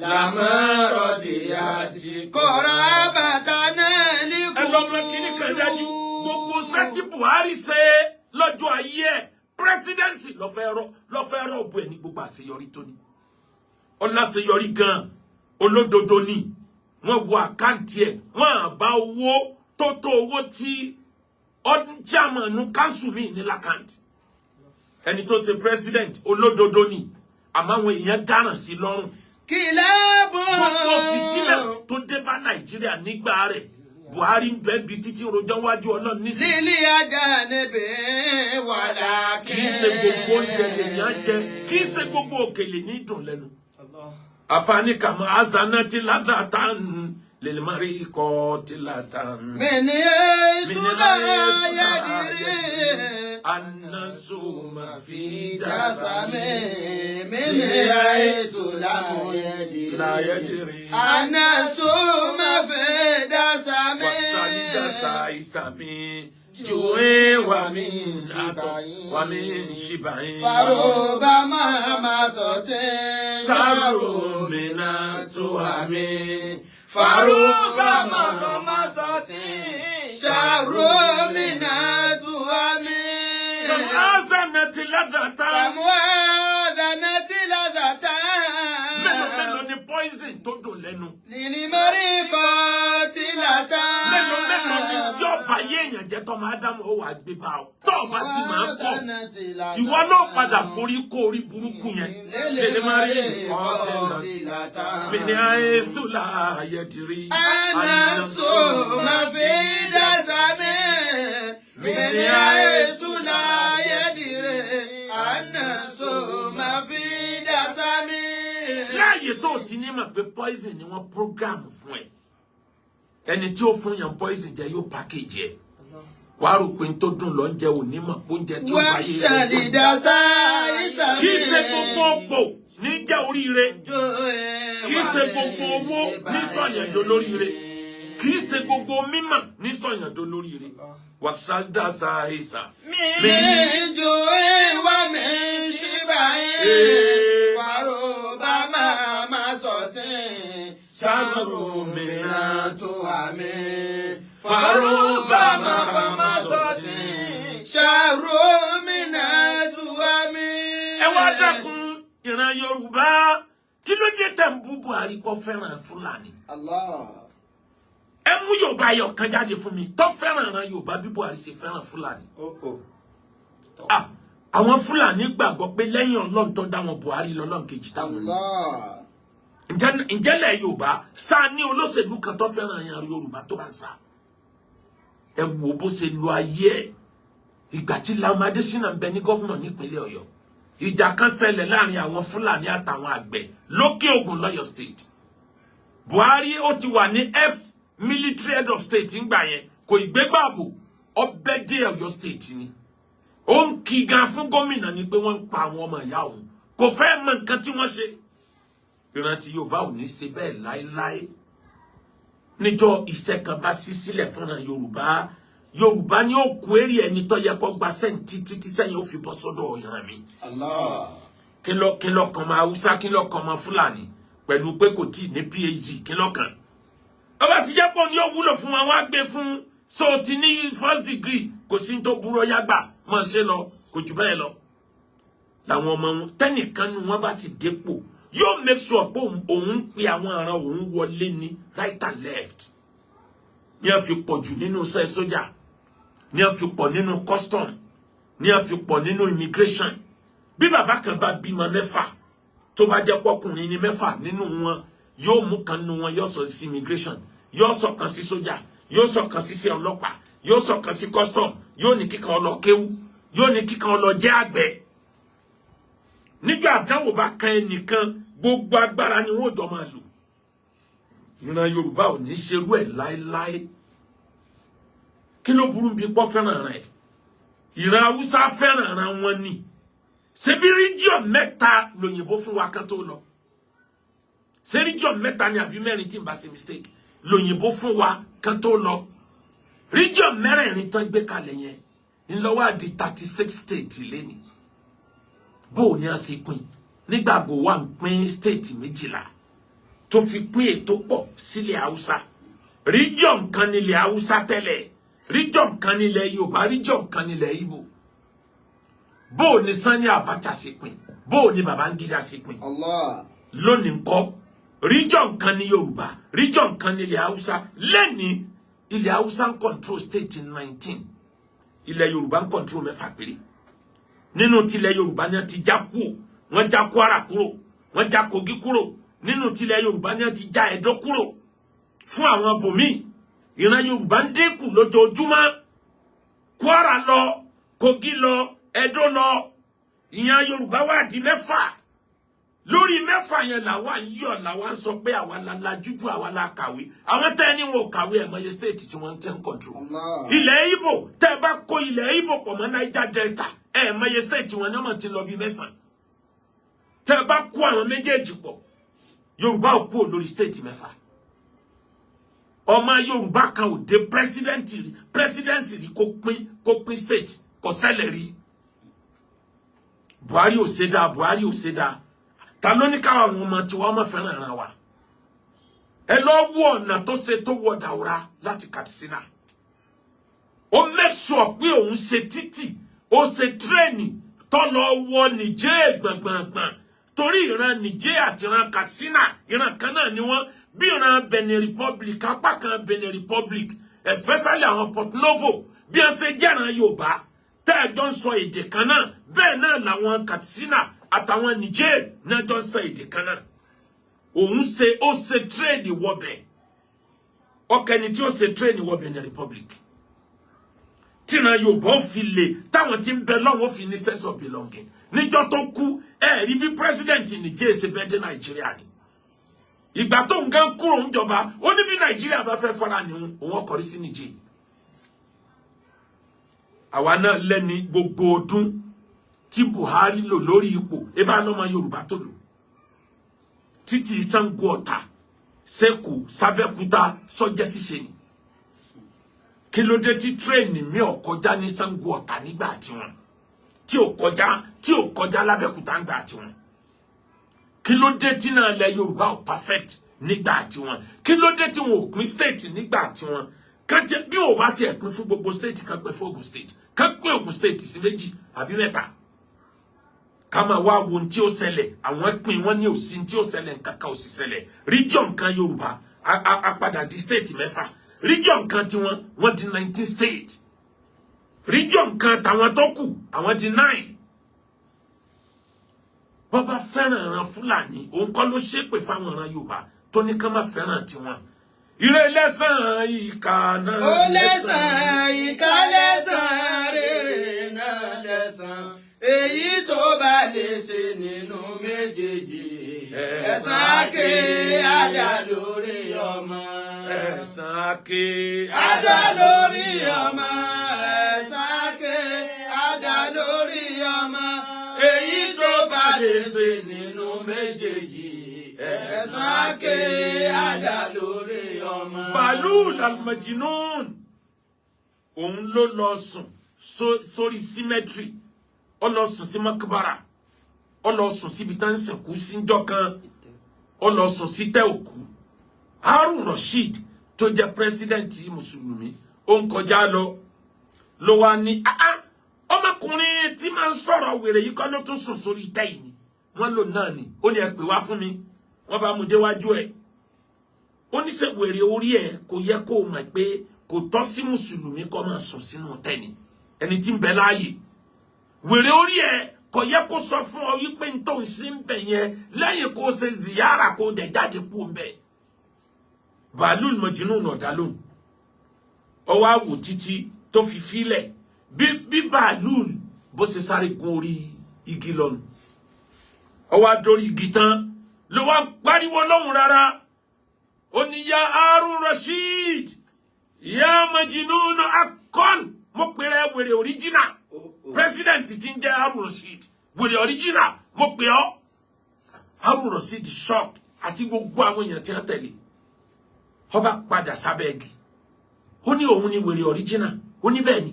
làmẹ́rọ̀dìyà ti kọ̀rọ̀ bàtànà lè kúrúdù. ẹlọ́mọ kìíní kan dájú gbogbo sẹ́tí Buhari ṣe lọ́jọ́ ayé ẹ̀ presidency lọ́fẹ́ rọ̀ bù ẹ̀ ní gbogbo àṣeyọrí tó ní ọláṣeyọrí gan olódodo ni wọ́n wo àkáǹtì ẹ̀ wọ́n àbá owó tó owó tí ọdún chairman council mi ní lákàǹtì ẹni tó ṣe president olódodo ni àmọ́ àwọn èèyàn dáràn sí lọ́rùn kìlẹ́bù gbogbo fìtílẹ̀ tó dé bá Nàìjíríà nígbà rẹ̀ Buhari ń bẹ́ẹ̀ bí títí rojọ́ wájú Ọlọ́run nísìnyí. lílí ajá níbi wàdà kì í ṣe gbogbo oúnjẹ lèèyàn jẹ kì í ṣe gbogbo òkèlè ní dùn lẹ́nu. Afani kama azana tiladatan lilmari ko tilatan. Mini sula yadiri annasu mafida dasame. Mini sula yadiri annasu mafida same. Wasalida saisame. Juwe wa min ato wa min shibain. Faroba mama sote. Saru mina tu ami. Faroba mama sote. Saru mina tu ami. Kamazanati ladhata. Kamazanati ladhata. Mélòó ni poison tó dùn lẹ́nu. Lili mariko tilata. Mélòó ni tí ọba yé èèyàn jẹ́ tọ́mọ Ádámù ó wà gbé bá ọ. Tọ́ọ̀bá ti máa ń kọ̀. Ìwọ náà padà forí kó orí burúkú yẹn. Lili mariko tilata. Mini aethula ayediri. Anaso mafida same. Mini aethula ayediri. Anaso mafida same. Láàyè tó ti ní mọ̀ pé poison ni wọ́n program fún ẹ. Ẹni tí ó fún yàn poison jẹ yóò package ẹ. Wàá rò pé n tó dùn lọ ń jẹ òní mọ̀ pé oúnjẹ tí ó bá yé rẹ̀. Kì í ṣe gbogbo òpò ní jẹ́ oríire. Kì í ṣe gbogbo owó ní sọ̀yàndó lóríire. Kì í ṣe gbogbo mímọ̀ ní sọ̀yàndó lóríire. Wàṣáldà sáà Mi jo ewa mi shibaye. Faroba mama sote. Saru mina tu ami. Faroba mama sote. Saru mina tu ami. Ẹ wá dákun ìran Yorùbá kí ló dé tẹ̀ ń bú Buhari kó fẹ́ràn Fúlàní. Allah. Ẹ mú Yorùbá ayọ̀ kan jáde fún mi tó fẹ́ràn ìran Yorùbá bí Buhari ṣe fẹ́ràn Fúlàní. Àwọn Fúlàní gbàgbọ́ pé lẹ́yìn Ọlọ́run tó dá wọn Buhari lọ́lọ́run kejì táwọn ní. Ǹjẹ́ lẹ̀ Yorùbá sá ní olóṣèlú kan tó fẹ́ràn ìran Yorùbá tó bá ń sá. Ẹ wo bó ṣe lo ayé ẹ̀ ìgbà tí Lamọ Adésínà ń bẹ ní gọ́fúnà nípínlẹ̀ Ọ̀yọ́. Ìjà kan ṣẹlẹ̀ láàrin àwọn Fúlàní àtàwọn àgbẹ̀ lókè Ògùn lọ́yọ̀ state. Buhari ó ti wà ní ex-military head of state ńgbà yẹn kò ìgbégbàbò ọbẹ̀ dé Ọ̀yọ́ state ni. Ó ń kí gan fún gómìnà ni pé wọ́n ń pa àwọn ọmọ ìyá òun kò fẹ́ mọ nǹkan tí wọ́n ṣe. Ìrántí Yorùbá ò ní ṣe bẹ́ẹ̀ láéláé. Níjọ́ iṣẹ́ kan bá ṣí sílẹ̀ fúnra Yorùbá ni ó kú èrè ẹni tó yẹ kó gba sẹ́ǹtì títí sẹ́yìn ó fi bọ́ sọ́dọ̀ ìran mi. Kí ló kan máa Haúsá kí ló kan máa Fúlàní pẹ̀lú pé kò tí ní PhD kí ló kan. Ọba ti jẹ́ pọ̀ ní ó wúlò fún wọn wá gbé fún so ti ní first degree kò sí tó burú ọyá gbà mọ́ ṣe lọ kò jù bẹ́ẹ̀ lọ làwọn ọmọ wọn tẹ́nìkan nu wọn bá sì dépò yóò make sure pé òun pe àwọn ará òun wọlé ní right and left ní a fi pọ̀ jù nínú iṣẹ́ sójà ní a fi pọ̀ nínú custom ní a fi pọ̀ nínú immigration bí bàbá kan bá bímọ mẹ́fà tó bá jẹ́ pọ́kùnrin ní mẹ́fà nínú wọn yóò mú kan nínú wọn yóò sọ sí immigration yóò sọ kan sí sójà yóò sọ kan sí ọlọ́pàá yóò sọ kan sí custom yóò ní kíkan lọ kéwú yóò ní kíkan lọ jẹ́ àgbẹ̀ níjọ́ àdánwò bá kan ẹnìkan gbogbo agbára ni wọ́n jọ máa lò ìran Yorùbá ò ní ṣerú ẹ̀ láéláé kí ló burú bí pọ́ fẹ́ràn rẹ̀ ìran Haúsá fẹ́ràn ara wọn ni ṣebí region mẹ́ta lòyìnbó fún wa kan tó lọ ṣé region mẹ́ta ni àbí mẹ́rin tí n bá ṣe mistake lòyìnbó fún wa kan tó lọ region mẹ́rẹ̀ẹ̀rin tán gbé kalẹ̀ yẹn ńlọ́wọ́ àdì 36 state lẹ́ni bó ni a sì pín nígbàgbọ́ wà ń pín state 12 tó fi pín ètò pọ̀ sílẹ̀ Haúsá region kan nílẹ̀ Haúsá tẹ́lẹ̀ region kan nílẹ̀ Yorùbá region kan nílẹ̀ Ìgbò bó ni Sani Abacha sì pín bó ni Babangida sì pín Allah lónìí ńkọ́ region kan ní Yorùbá region kan nílẹ̀ Haúsá lẹ́ni ilẹ̀ Haúsá ń control state 19 ilẹ̀ Yorùbá ń control 6 péré nínú tilẹ̀ Yorùbá ni ti já kúrò wọ́n já Kwara kúrò wọ́n já Kogi kúrò nínú tilẹ̀ Yorùbá ni ti já Ẹdó kúrò fún àwọn bòmí ìran Yorùbá ń dínkù lójoojúmọ́ Kwara lọ Kogi lọ Ẹdó lọ ìyàn Yorùbá wá di 6 lórí 6 yẹn làwa yọ làwa sọ pé àwa la jújù àwa la kàwé àwọn tẹ́ ní wọn ò kàwé ẹ̀mọye state tí wọ́n tẹ́ ń control ilẹ̀ Ìgbò tẹ́ bá kó ilẹ̀ Ìgbò pọ̀ mọ́ Niger Delta ẹ̀mọye state tí wọ́n ní ọmọ ti lọ bí 9 tẹ́ bá kó àwọn méjèèjì pọ̀ Yorùbá ò kú lórí state 6 ọmọ Yorùbá kan ò dé presidency rí kó pín state kò ṣẹlẹ̀ rí Buhari ò ṣe dáa ta ló ní káwọn ọmọ tí wọ́n mọ̀ fẹ́ràn ara wa ẹ lọ wo ọ̀nà tó ṣe tó wọ Daura láti Katsina ó make sure pé òun ṣe títì ó ṣe tírẹ́ẹ̀nì tó lọ wọ Niger gbọ̀ngbọ̀ngbọ̀n torí ìran Niger àti ìran Katsina ìran kan náà ni wọ́n bí ìran Benin Republic apá kan Benin Republic especially àwọn Port Novo bí wọ́n ṣe jẹ́ran Yorùbá tẹ́ ẹ jọ ń sọ èdè kan náà bẹ́ẹ̀ náà làwọn Katsina àtàwọn Niger náà jọ ń sọ èdè kan náà òun ṣe ó ṣe trade wọbẹ̀ ọkẹni tí ó ṣe trade wọbẹ̀ ní Republic tíran Yorùbá ó fi lè táwọn tí ń bẹ lọ́wọ́ fi ní sense of belonging níjọ́ tó kú rí bí president Niger ṣe bẹ́ẹ̀ dé Nàìjíríà ni ìgbà tó ń gán kúrò ń jọba ó ní bí Nàìjíríà bá fẹ́ fara ní òun ọkọ̀rí sí Niger àwa náà lẹ́ni gbogbo ọdún tí Buhari lò lórí ipò ebá lọ́mọ Yorùbá tó lò títí Ṣàngó Ọ̀tà Ṣẹ́kù Sábẹ́kúta sọ́jẹ́ ṣíṣe ni kí ló dé tí tírẹ́ẹ̀nì mi ò kọjá ní Ṣàngó Ọ̀tà nígbà tiwọn tí ò kọjá lábẹ́kúta nígbà tiwọn kí ló dé tí náà lẹ Yorùbá ò perfect nígbà tiwọn kí ló dé tí wọn ò pín state nígbà tiwọn kàtẹ bí ò bá tiẹ̀ pín fún gbogbo state kan pín fún Ògùn state kan pín Ògùn state sí 2 àbí 3 kama wá wo tí ó ṣẹlẹ̀ àwọn pín wọn ní òsì tí ó ṣẹlẹ̀ nǹkankan ó sì ṣẹlẹ̀ region kan Yorùbá a padà di state 6 region kan tí wọ́n di 19 state region kan táwọn tó kù àwọn di 9 bàbá fẹ́ràn ìran Fúlàní òun kọ́ ló ṣépè fáwọn ìran Yorùbá tó ní ká má fẹ́ràn tiwọn ire lẹ́san ìkà náà ó lẹ́san ìkà lẹ́san rere náà lẹ́san èyí tó bá lè ṣe nínú méjèèjì ẹ̀san àké àdá lórí ọmọ ẹ̀san àké àdá lórí ọmọ ẹ̀san àké àdá lórí ọmọ èyí tó bá lè ṣe nínú méjèèjì ẹ̀san àké àdá lórí ọmọ. Balul al-Majnun òun ló lọ sùn sórí cemetery ó lọ sùn sí makbara ó lọ sùn síbi tán sìnkú sí njọ́ kan ó lọ sùn sí tẹ́ òkú Harun Rashid tó jẹ́ president mùsùlùmí ó ń kọjá lọ ló wá ní ọmọkùnrin tí máa ń sọ̀rọ̀ wèrè yìí kọ́ ló tún sùn sórí ìtẹ́ yìí wọ́n lò náà ni ó ní ẹ pè wá fún mi wọ́n bá mú déwájú ẹ̀ ó ní ṣe wèrè orí ẹ̀ kò yẹ kó o mọ̀ pé kò tọ́ sí mùsùlùmí kó máa sùn sínú tẹ́ni ẹni tí ń bẹ láàyè wèrè orí ẹ̀ kò yẹ kó sọ fún ọ wípé n tó ń sí ń bẹ yẹn lẹ́yìn kó o ṣe ziyara kó o dẹ̀ jáde kú ń bẹ bàálùn mọ̀jìnnú ọ̀dà lóhùn ọwọ́ àwò títí tó fi fílẹ̀ bí bàálùn bó ṣe sáré gun orí igi lọ́nu ọwọ́ àdórí igi tán ló wá pariwo lóhùn rárá ó ní ya Harun Rashid ya Majnun akon mo pèrè wèrè original president tí ń jẹ́ Harun Rashid wèrè original mo pè ọ́ Harun Rashid shock àti gbogbo àwọn èèyàn tí wọ́n tẹ̀lé ọba padà sábẹ́ igi ó ní òun ni wèrè original ó ní bẹ́ẹ̀ ni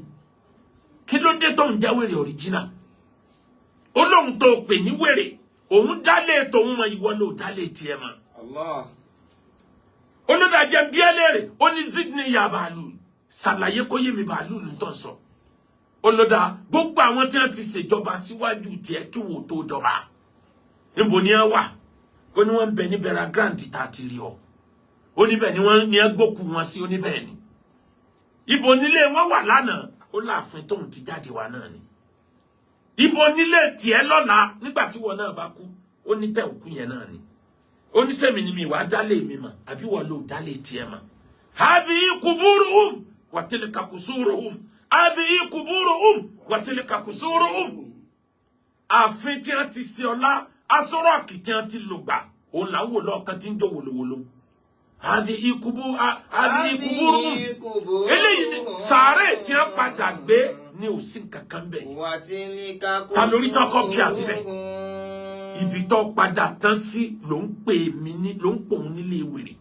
kí ló dé tó ń jẹ́ wèrè original ó lóun tó pè ní wèrè òun dálé tòun mọ ìwọ ló dálé tiẹ̀ mọ́ Allah olùdájẹ́ ń bí ẹlẹ́rẹ̀ ó ní zidni ya bàálù ṣàlàyé kó yé mi bàálù ní tó ń sọ olùdá gbogbo àwọn tí wọ́n ti ṣèjọba síwájú tiẹ̀ kí wọ́n tó dọba níbo ni ẹ wà ó ní wọ́n ń bẹ ní Bera Grande tá a ti rí ọ ó níbẹ̀ ni wọ́n ní ẹ gbókù wọn sí oníbẹ̀ ni ibo nílé wọn wà lánàá ó láàfin tóun ti jáde wá náà ni ibo nílé tiẹ̀ lọ́la nígbà tí wọn náà bá kú ó ní tẹ òkú yẹn náà ni ó ní sẹ́mi ni mi wá dálé mi mà àbí wọn ló dálé tiẹ̀ mà hadhihi kuburuhum wa tilka kusuruhum hadhihi kuburuhum wa tilka kusuruhum àfin tí wọ́n ti ṣe ọlá asọ́rọ̀kì tí wọ́n ti lò gbà òun là ń wò lọ́ọ̀kan tí ń jó wòlòwòlò hadhihi kuburuhum eléyìí ni sàárè tí wọ́n padà gbé ní òsín kankan bẹ́ẹ̀ ta lórí tọkọ bí a síbẹ̀ ibi tó padà tán sí ló ń pè mí ní ló ń pòun nílé wèrè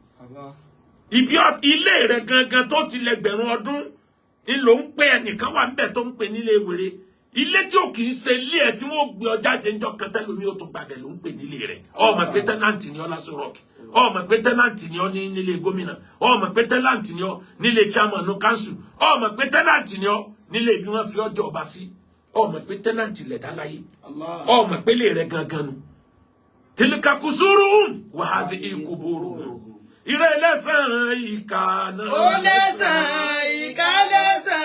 ibi ilé rẹ̀ gangan tó ti lẹ́gbẹ̀rún ọdún ni ló ń pè ẹnìkan wà níbẹ̀ tó ń pè nílé wèrè ilé tí ò kì í ṣe ilé ẹ̀ tí wọ́n gbé ọ jáde ńjọ́ kan tẹ́lómi ó tún gbàgbẹ́ ló ń pè nílé rẹ̀ ọmọ pé tẹ́nàntì ni ọ lásán rọ́ọ̀kì ọmọ pé tẹ́nàntì ni ọ nílé gómìnà ọmọ pé tẹ́nàntì ni ọ nílé chairman council ọmọ pé tẹ́nàntì ni ọ nílé bí wọ́n fi ọjọ́ ọba sí ọmọ pé tẹ́nàntì lẹ̀dá láyé ọmọ pé lè rẹ̀ gangan nu tilka kusuruhum wa hadhihi kuburuhum ire lẹ́san ìkà náà ó lẹ́san ìkà lẹ́san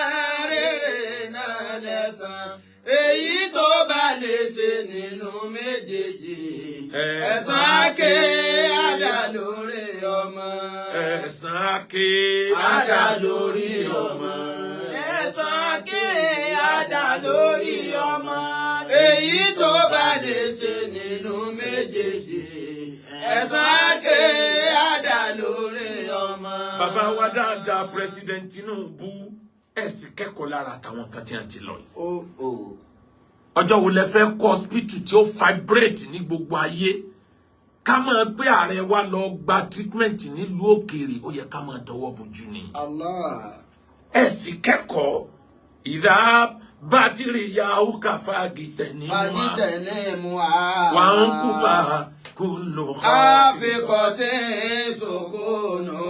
rere náà lẹ́san èyí tó bá lè ṣe nínú méjèèjì ẹ̀san àké àdá lórí ọmọ ẹ̀san àké àdá lórí ọmọ ẹ̀san àké àdá lórí ọmọ èyí tó bá lè ṣe nínú méjèèjì ẹ̀san àké àdá lórí ọmọ. bàbá wa dáadáa president Tinubu ẹ sì kẹ́kọ̀ọ́ lára àtàwọn kan tí wọ́n ti lọ yìí. ọjọ́ wo lẹ fẹ́ kọ́ hospital tí ó vibrate ní gbogbo ayé ká máa gbé ààrẹ wa lọ gba treatment nílùú òkèèrè ó yẹ ká máa dọwọ́ bojú ni. Allah. ẹ sì kẹ́kọ̀ọ́ ìdá bátìrì yahoo káfáàgìtẹ̀ ní mu wà ń kú bá kúlò àfikọ́tì sòkònù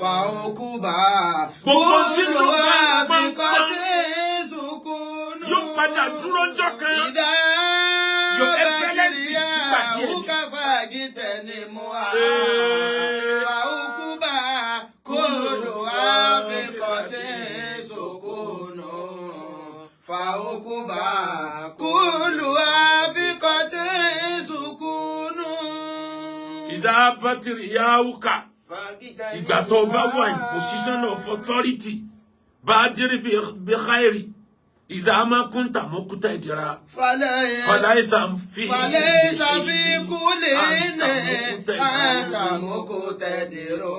fàókùbà gbogbo tí ló bá àfikọ́tì sòkònù yóò padà dúró jọ kan ìdá Your Excellency yahoo káfáàgìtẹ̀ ní mu fàókùbà kúlò àfikọ́tì sòkònù fàókùbà kúlù àfikọ́tì sùkúnù. ìdá bátìrì yahoo ká ìgbà tó bá wà in position of authority bádìrì bí khairi ìdá máa kúntà mọ́kútà ìjìra fàlàísà fi kúlì ní àtàmọ́kútà ìdìrò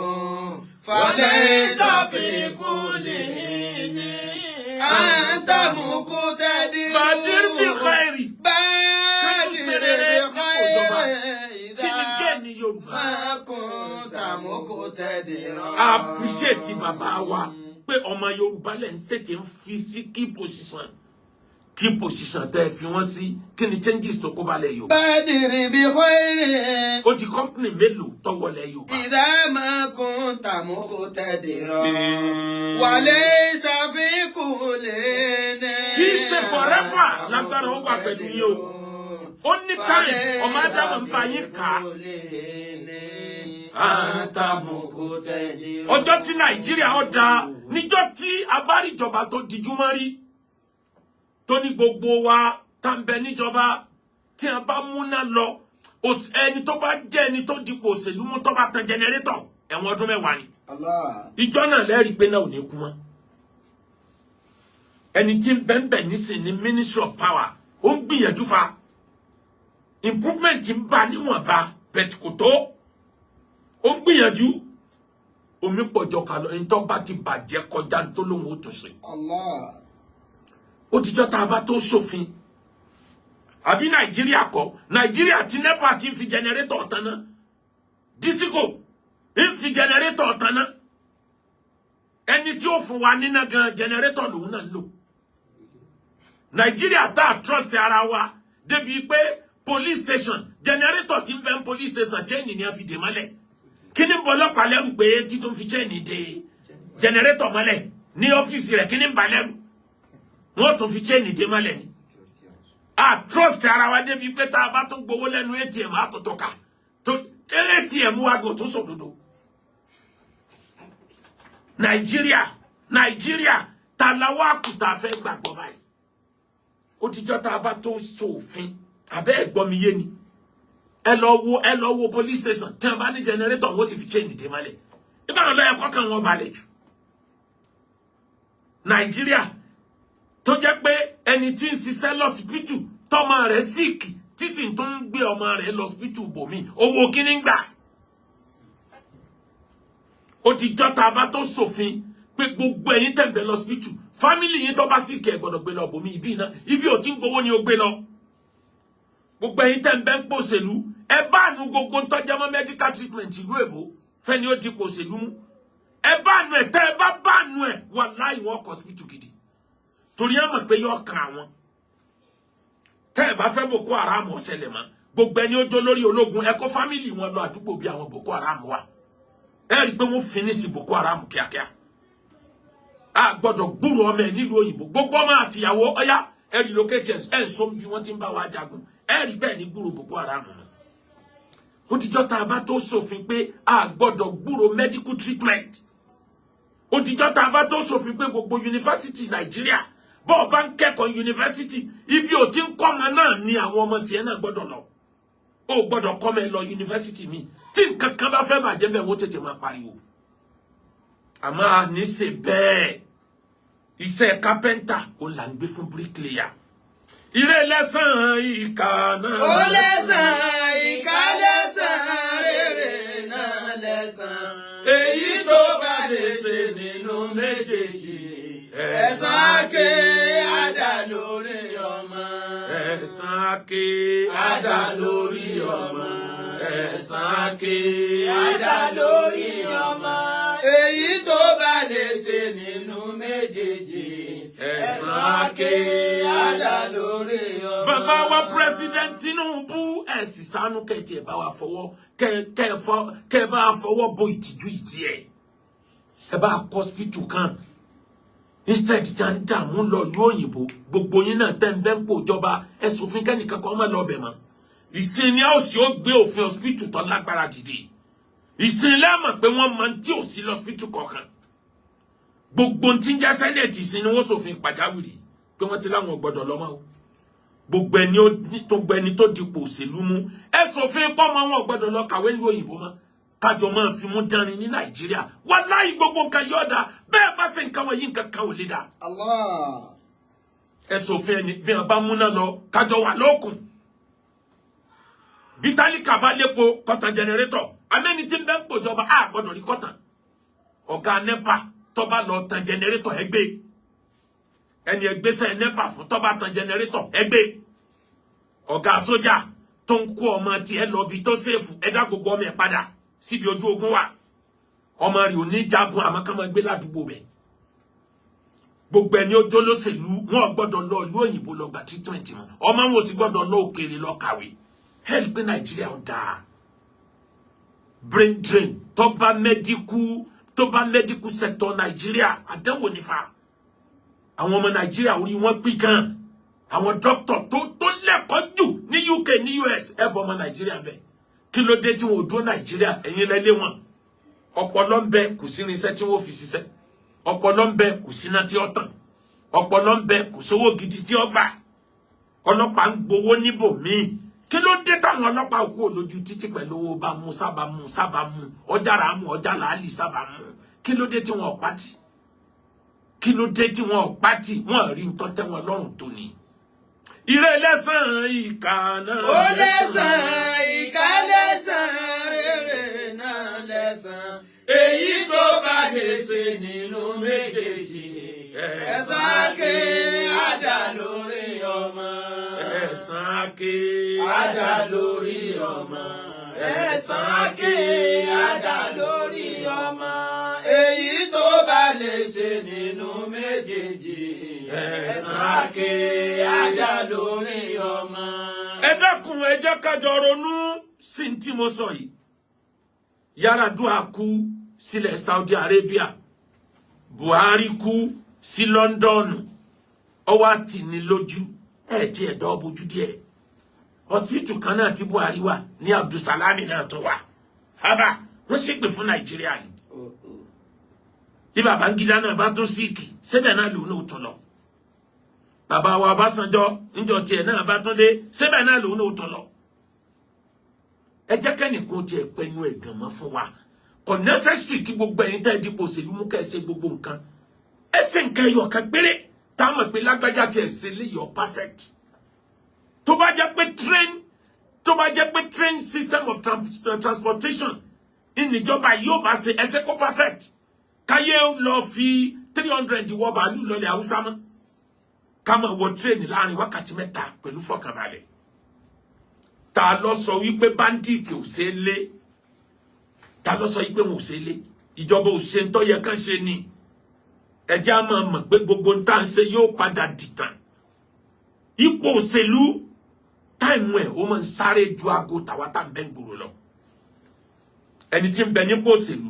fàlàísà fi kúlì ní àtàmọ́kútà ìdìrò bádìrì bí khairi bádìrì bí khairi ni Yorùbá appreciate bàbá wa pé ọmọ Yorùbá lẹ́ ń tètè ń fi sí key position kí position tẹ́ fi wọ́n sí kí ni changes tó kó balẹ̀ Yorùbá. Badiri bi khoiri. Ó di company mélòó tó wọlé Yorùbá. Idha ma kunta muqtadira. Walaysa fi kulina. Kì í ṣe forever lágbára ó wà pẹ̀lú yín o. Ó ní time ọmọ Ádámù ń bá yín kà. Ọjọ́ tí Nàìjíríà ó da níjọ́ tí abáríjọba tó dijú mọ́ rí tó ní gbogbo wa tá ń bẹ níjọba tí a bá múná lọ ẹni tó bá jẹ́ ẹni tó dipò òṣèlú mú tó bá tan jẹnẹrétọ̀ ẹ̀wọ̀n ọdún 10 ni. Ìjọ náà lẹ́rìí pé náà ò ní kú mọ́. Ẹni tí ń bẹ́ẹ̀ nísìn ní Ministry of Power ó ń gbìyànjú fa improvement ń bá níwọ̀nba bẹ̀t kò tó ó ń gbìyànjú omi pọ̀jọ kà lọ ẹni tó bá ti bàjẹ́ kọjá tó lóhun ó tún ṣe. Ó ti jọ́ tá a bá tó ṣòfin àbí Nàìjíríà kọ́ Nàìjíríà tí NEPA ti ń fi jẹnẹrétọ̀ tán ná dísíkò ń fi jẹnẹrétọ̀ tán ná ẹni tí ó fún wa níná gan jẹnẹrétọ̀ lòun náà lò. Nàìjíríà tá a trust ara wa débi pé police station generator tí ń bẹ police station chain ni a fi dè mọ́lẹ̀ kí ni bọ́ ọlọ́pàá lẹ́rù pé tí tó fi chain dè generator mọ́lẹ̀ ní ọ́fíìsì rẹ̀ kí ni bà lẹ́rù wọ́n tó fi chain dè mọ́lẹ̀ ni a trust ara wa débi pé tá a bá tún gbowó lẹ́nu ATM àtọ̀tọ̀ ká tó ATM wa gò tó sòdodo. Nàìjíríà ta la wá kùtà fẹ́ gbàgbọ́ báyìí ó ti jọ́ tá a bá tó ṣòfin àbẹ́ ẹ̀gbọ́n mi yé ni ẹ lọ wo police station tí wọ́n bá ní generator wọ́n sì fi chain dè mọ́lẹ̀ ìbára lọ ẹ̀kọ́ kan wọ́n balẹ̀ jù. Nàìjíríà tó jẹ́ pé ẹni tí ń ṣiṣẹ́ lọ́sibítù tọ́mọ rẹ̀ sick tí sì tún ń gbé ọmọ rẹ̀ lọ́sibítù bòmí owó kíní gbà. Ó ti jọ́ tá a bá tó ṣòfin pé gbogbo ẹ̀yin tẹ̀ ń bẹ lọ́sibítù family yín tó bá sick ẹ gbọ́dọ̀ gbé lọ bòmí ibi iná ibi ò tí ń gbowó ni ó gbé lọ. Gbogbo ẹ̀yin tẹ́ ń bẹ ń pòṣèlú ẹ bá nu gbogbo ń tọ́jà mọ́ medical treatment ìlú èbó fẹ́ni ó di pòṣèlú mú ẹ bá nu ẹ tẹ́ ẹ bá nu ẹ wallahi wọ́n hospital gidi torí ẹ mọ̀ pé yóò kan àwọn tẹ́ ẹ bá fẹ́ Boko Haram ọ̀sẹ̀lẹ̀ mọ́ gbogbo ẹni ó jó lórí ológun ẹ kó family wọn lọ àdúgbò bí àwọn Boko Haram wà ẹ rí i pé wọ́n finish Boko Haram kíákíá a gbọ́dọ̀ gbúrò ọmọ ẹ nílùú òyìnbó gbogbo ọmọ àtìyàwó ọyá ẹ relocate ẹ sọ bí wọ́n ti ń bá wa jagun ẹ̀rí bẹ́ẹ̀ ní gbúrò Boko Haram mọ́. Ó ti jọ́ tá a bá tó ṣòfin pé a gbọ́dọ̀ gbúrò medical treatment. Ó ti jọ́ tá a bá tó ṣòfin pé gbogbo yunifásitì Nàìjíríà bọ́ọ̀ bá ń kẹ́kọ̀ọ́ yunifásitì ibi ò ti ń kọ́mọ náà ni àwọn ọmọ tiẹ̀ náà gbọ́dọ̀ lọ. Ó gbọ́dọ̀ kọ́mọ ẹ lọ yunifásitì mi tí nǹkan kan bá fẹ́ bàjẹ́ bẹ́ẹ̀ wọ́n tètè máa pariwo. Àmọ́ àní ṣe bẹ́ẹ̀ iṣẹ́ kápẹ́ńtà ó là ń gbé fún bricklayer. Ire lẹ́san ìkà náà. Ó lẹ́san ìkà lẹ́san rere náà lẹ́san. Èyí tó bá lè ṣe nínú méjèèjì. Ẹ̀san ké àdá lórí ọmọ. Ẹ̀san ké àdá lórí ọmọ. Ẹ̀san ké àdá lórí ọmọ. Èyí tó bá lè ṣe nínú méjèèjì. Ẹ̀san ké àdá lórí ọmọ. Bàbá wa President Tinubu ẹ sì ṣàánú kẹ́tì ẹ̀ bá wa fọwọ́ kẹ́ bá fọwọ́ bo ìtìjú ìtì ẹ̀. Ẹ bá hospital kan instead tí a ń dààmú lọ ìlú òyìnbó gbogbo yín náà tẹ́ ń bẹ́ ń pò jọba ẹ ṣòfin kẹ́nìkan kan má lọ bẹ̀ mọ́. Ìsìn ni a ó sì ó gbé òfin hospital tó lágbára dìde. Ìsìn lẹ́mọ̀ pé wọ́n mọ tí ò sí hospital kọ̀ọ̀kan. Gbogbo tí ń jẹ́ Senate ìsìn ni wọ́n ṣòfin pàjáwìrì pé wọ́n ti láwọn gbọ́dọ̀ lọ́mọ o. Gbogbo ẹni tó dipò òṣèlú mú ẹ ṣòfin pọ́ mọ́ wọn gbọ́dọ̀ lọ kàwé ní òyìnbó mọ́. Kájọ máa fi mú dánrin ní Nàìjíríà wallahi gbogbo nǹkan yóò dá bẹ́ẹ̀ bá ṣe nǹkan wọ̀nyí nǹkan kan ò lè dá. Allah. Ẹ ṣòfin ẹni bí wọn bá múná lọ kájọ wà lókun. Bí tálíkà bá lépo kọ́tàn jẹnẹrétọ̀ amẹ́ni tí ń bẹ́ ń pòjọba a gbọ́dọ̀ rí kọ́tàn. Ọ̀gá NEPA tó bá lọ tan jẹnẹrétọ̀ ẹgbẹ́ ẹni ẹgbẹ́sẹ̀ NEPA fún tó bá tan jẹnẹrétọ̀ ẹgbẹ́ ọ̀gá sójà tó ń kó ọmọ tiẹ̀ lọ bí tó ṣèfù ẹ̀dá gbogbo ọmọ ẹ̀ padà síbi ojú ogun wa ọmọ rẹ̀ ò ní jagun àmọ́ kàn máa gbé ládùúgbò bẹ̀ gbogbo ẹni ó jólóṣèlú wọn gbọ́dọ̀ lọ ìlú òyìnbó lọ gba treatment wọn ọmọ wọn sì gbọ́dọ̀ lọ òkèèrè lọ kàwé hell pé Nàìjíríà ó dáa brain drain tó bá medical sector Nàìjíríà àdánwò nífà àwọn ọmọ Nàìjíríà orí wọn pín kan àwọn doctor tó lẹ́kọ̀ọ́ jù ní UK ní US ẹ bọ ọmọ Nàìjíríà bẹ kí ló dé tí wọn ò dúró Nàìjíríà ẹ̀yin lẹ́lé wọn ọpọlọ ń bẹ kò sí irinṣẹ́ tí wọ́n fi ṣiṣẹ́ ọpọlọ ń bẹ kò sí iná tí ó tàn ọpọlọ ń bẹ kò sówó gidi tí ó gbà ọlọ́pàá ń gbowó níbòmíì kí ló dé táwọn ọlọ́pàá kú lójú títí pẹ̀lú owó bá mú sábà mú ọjà rà mú ọjà làálì sábà mú kí ló dé tí wọn ò pátì kí ló dé tí wọn ò pátì wọn rí nǹkan tẹ́ wọn lọ́rùn tó ní. Ire lẹ́san ìkà náà ó lẹ́san ìkà lẹ́san rere náà lẹ́san èyí tó bá lè ṣe nínú méjèèjì ẹ̀san ké àdá lórí ọmọ ẹ̀san ké àdá lórí ọmọ ẹ̀san ké àdá lórí ọmọ èyí tó bá lè ṣe nínú méjèèjì ẹ̀san ké àdá lórí ọmọ. Ẹ dákun ẹ jẹ́ ká jọ ronú sí tí mo sọ yìí Yar'Adua kú sílẹ̀ Saudi Arabia Buhari kú sí London ọwọ́ àti ní lójú tí ẹ̀dọ́ bójú díẹ̀ hospital kan náà tí Buhari wà ní Abdulsalami náà tó wà haba wọ́n sì pè fún Nàìjíríà ni bí Babangida náà bá tó síìkì síbẹ̀ náà lòun náà tó lọ bàbá wa Ọbásanjọ́ níjọ́ tiẹ̀ náà bá tó dé síbẹ̀ náà lòun náà tó lọ ẹ jẹ́ kẹ́nìkan tiẹ̀ pẹnu ẹ̀gàn mọ́ fún wa kò necessary kí gbogbo ẹ̀yin tẹ́ dípò òṣèlú mú kẹ́ ṣe gbogbo nǹkan ẹ ṣe nǹkan ẹyọ kan péré táwọn pé lágbájá tiẹ̀ ṣe léyọ̀ perfect tó bá jẹ́ pé train system of transportation ìníjọba yóò bá ṣe ẹsẹ̀ kó perfect káyé lọ fi 300 wọ bàálù lọlẹ̀ Haúsá mọ́ ká máa wọ train láàrin wákàtí 3 pẹ̀lú fọkànbalẹ̀ ta ló sọ wípé bandit ò ṣe lé ta ló sọ wípé wọn ò ṣe lé ìjọba ò ṣe ń tó yẹ kán ṣe ni ẹjẹ́ á máa mọ̀ pé gbogbo ń tà ń ṣe yóò padà dìtàn ipò òṣèlú táìmù ẹ̀ ó máa ń sáré ju aago tàwátà ń bẹ́ gbòòrò lọ ẹni tí ń bẹ nípò òṣèlú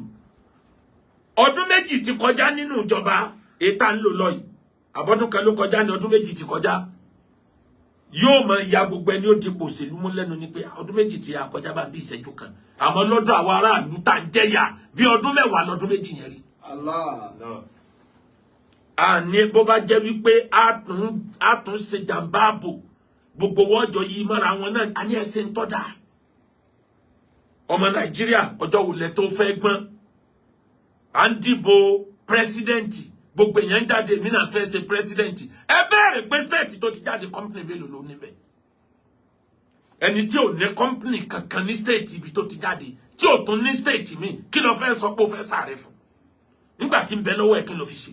ọdún 2 ti kọjá nínú ìjọba èyí tá ń lò lọ yìí àbọ̀dún kan ló kọjá ní ọdún 2 ti kọjá yóò máa ya gbogbo ẹni ó dipò òṣèlú mú lẹ́nu ni pé ọdún 2 ti yà kọjá bá bí ìṣẹ́jú kan àmọ́ lọ́dọ̀ àwọn aráàlú tá ń jẹ́yà bí ọdún 10 lọ́dún 2 yẹn rí. Allah. Àní bó bá jẹ́ wípé a tún ṣe jàǹbá ààbò gbogbo wọ́jọ yìí mọ́ra wọn náà a ní ẹsẹ̀ ń tọ́da ọmọ Nàìjíríà ọjọ́ wòlẹ̀ tó fẹ́ gbọ́n à ń dìbò pírẹsidẹ́ǹtì gbogbo èèyàn ń jáde mí náà fẹ́ ṣe pírẹsidẹ́ǹtì ẹ bẹ̀rẹ̀ pé stéètì tó ti jáde kọ́mpìnì mélòó ló níbẹ̀ ẹni tí ò ní kọ́mpìnì kankan ní stéètì ibi tó ti jáde tí ò tún ní stéètì míì kí ló fẹ́ sọ pé ó fẹ́ sáré fún nígbà tí ń bẹ lọ́wọ́ ẹ̀ kí ló fi ṣe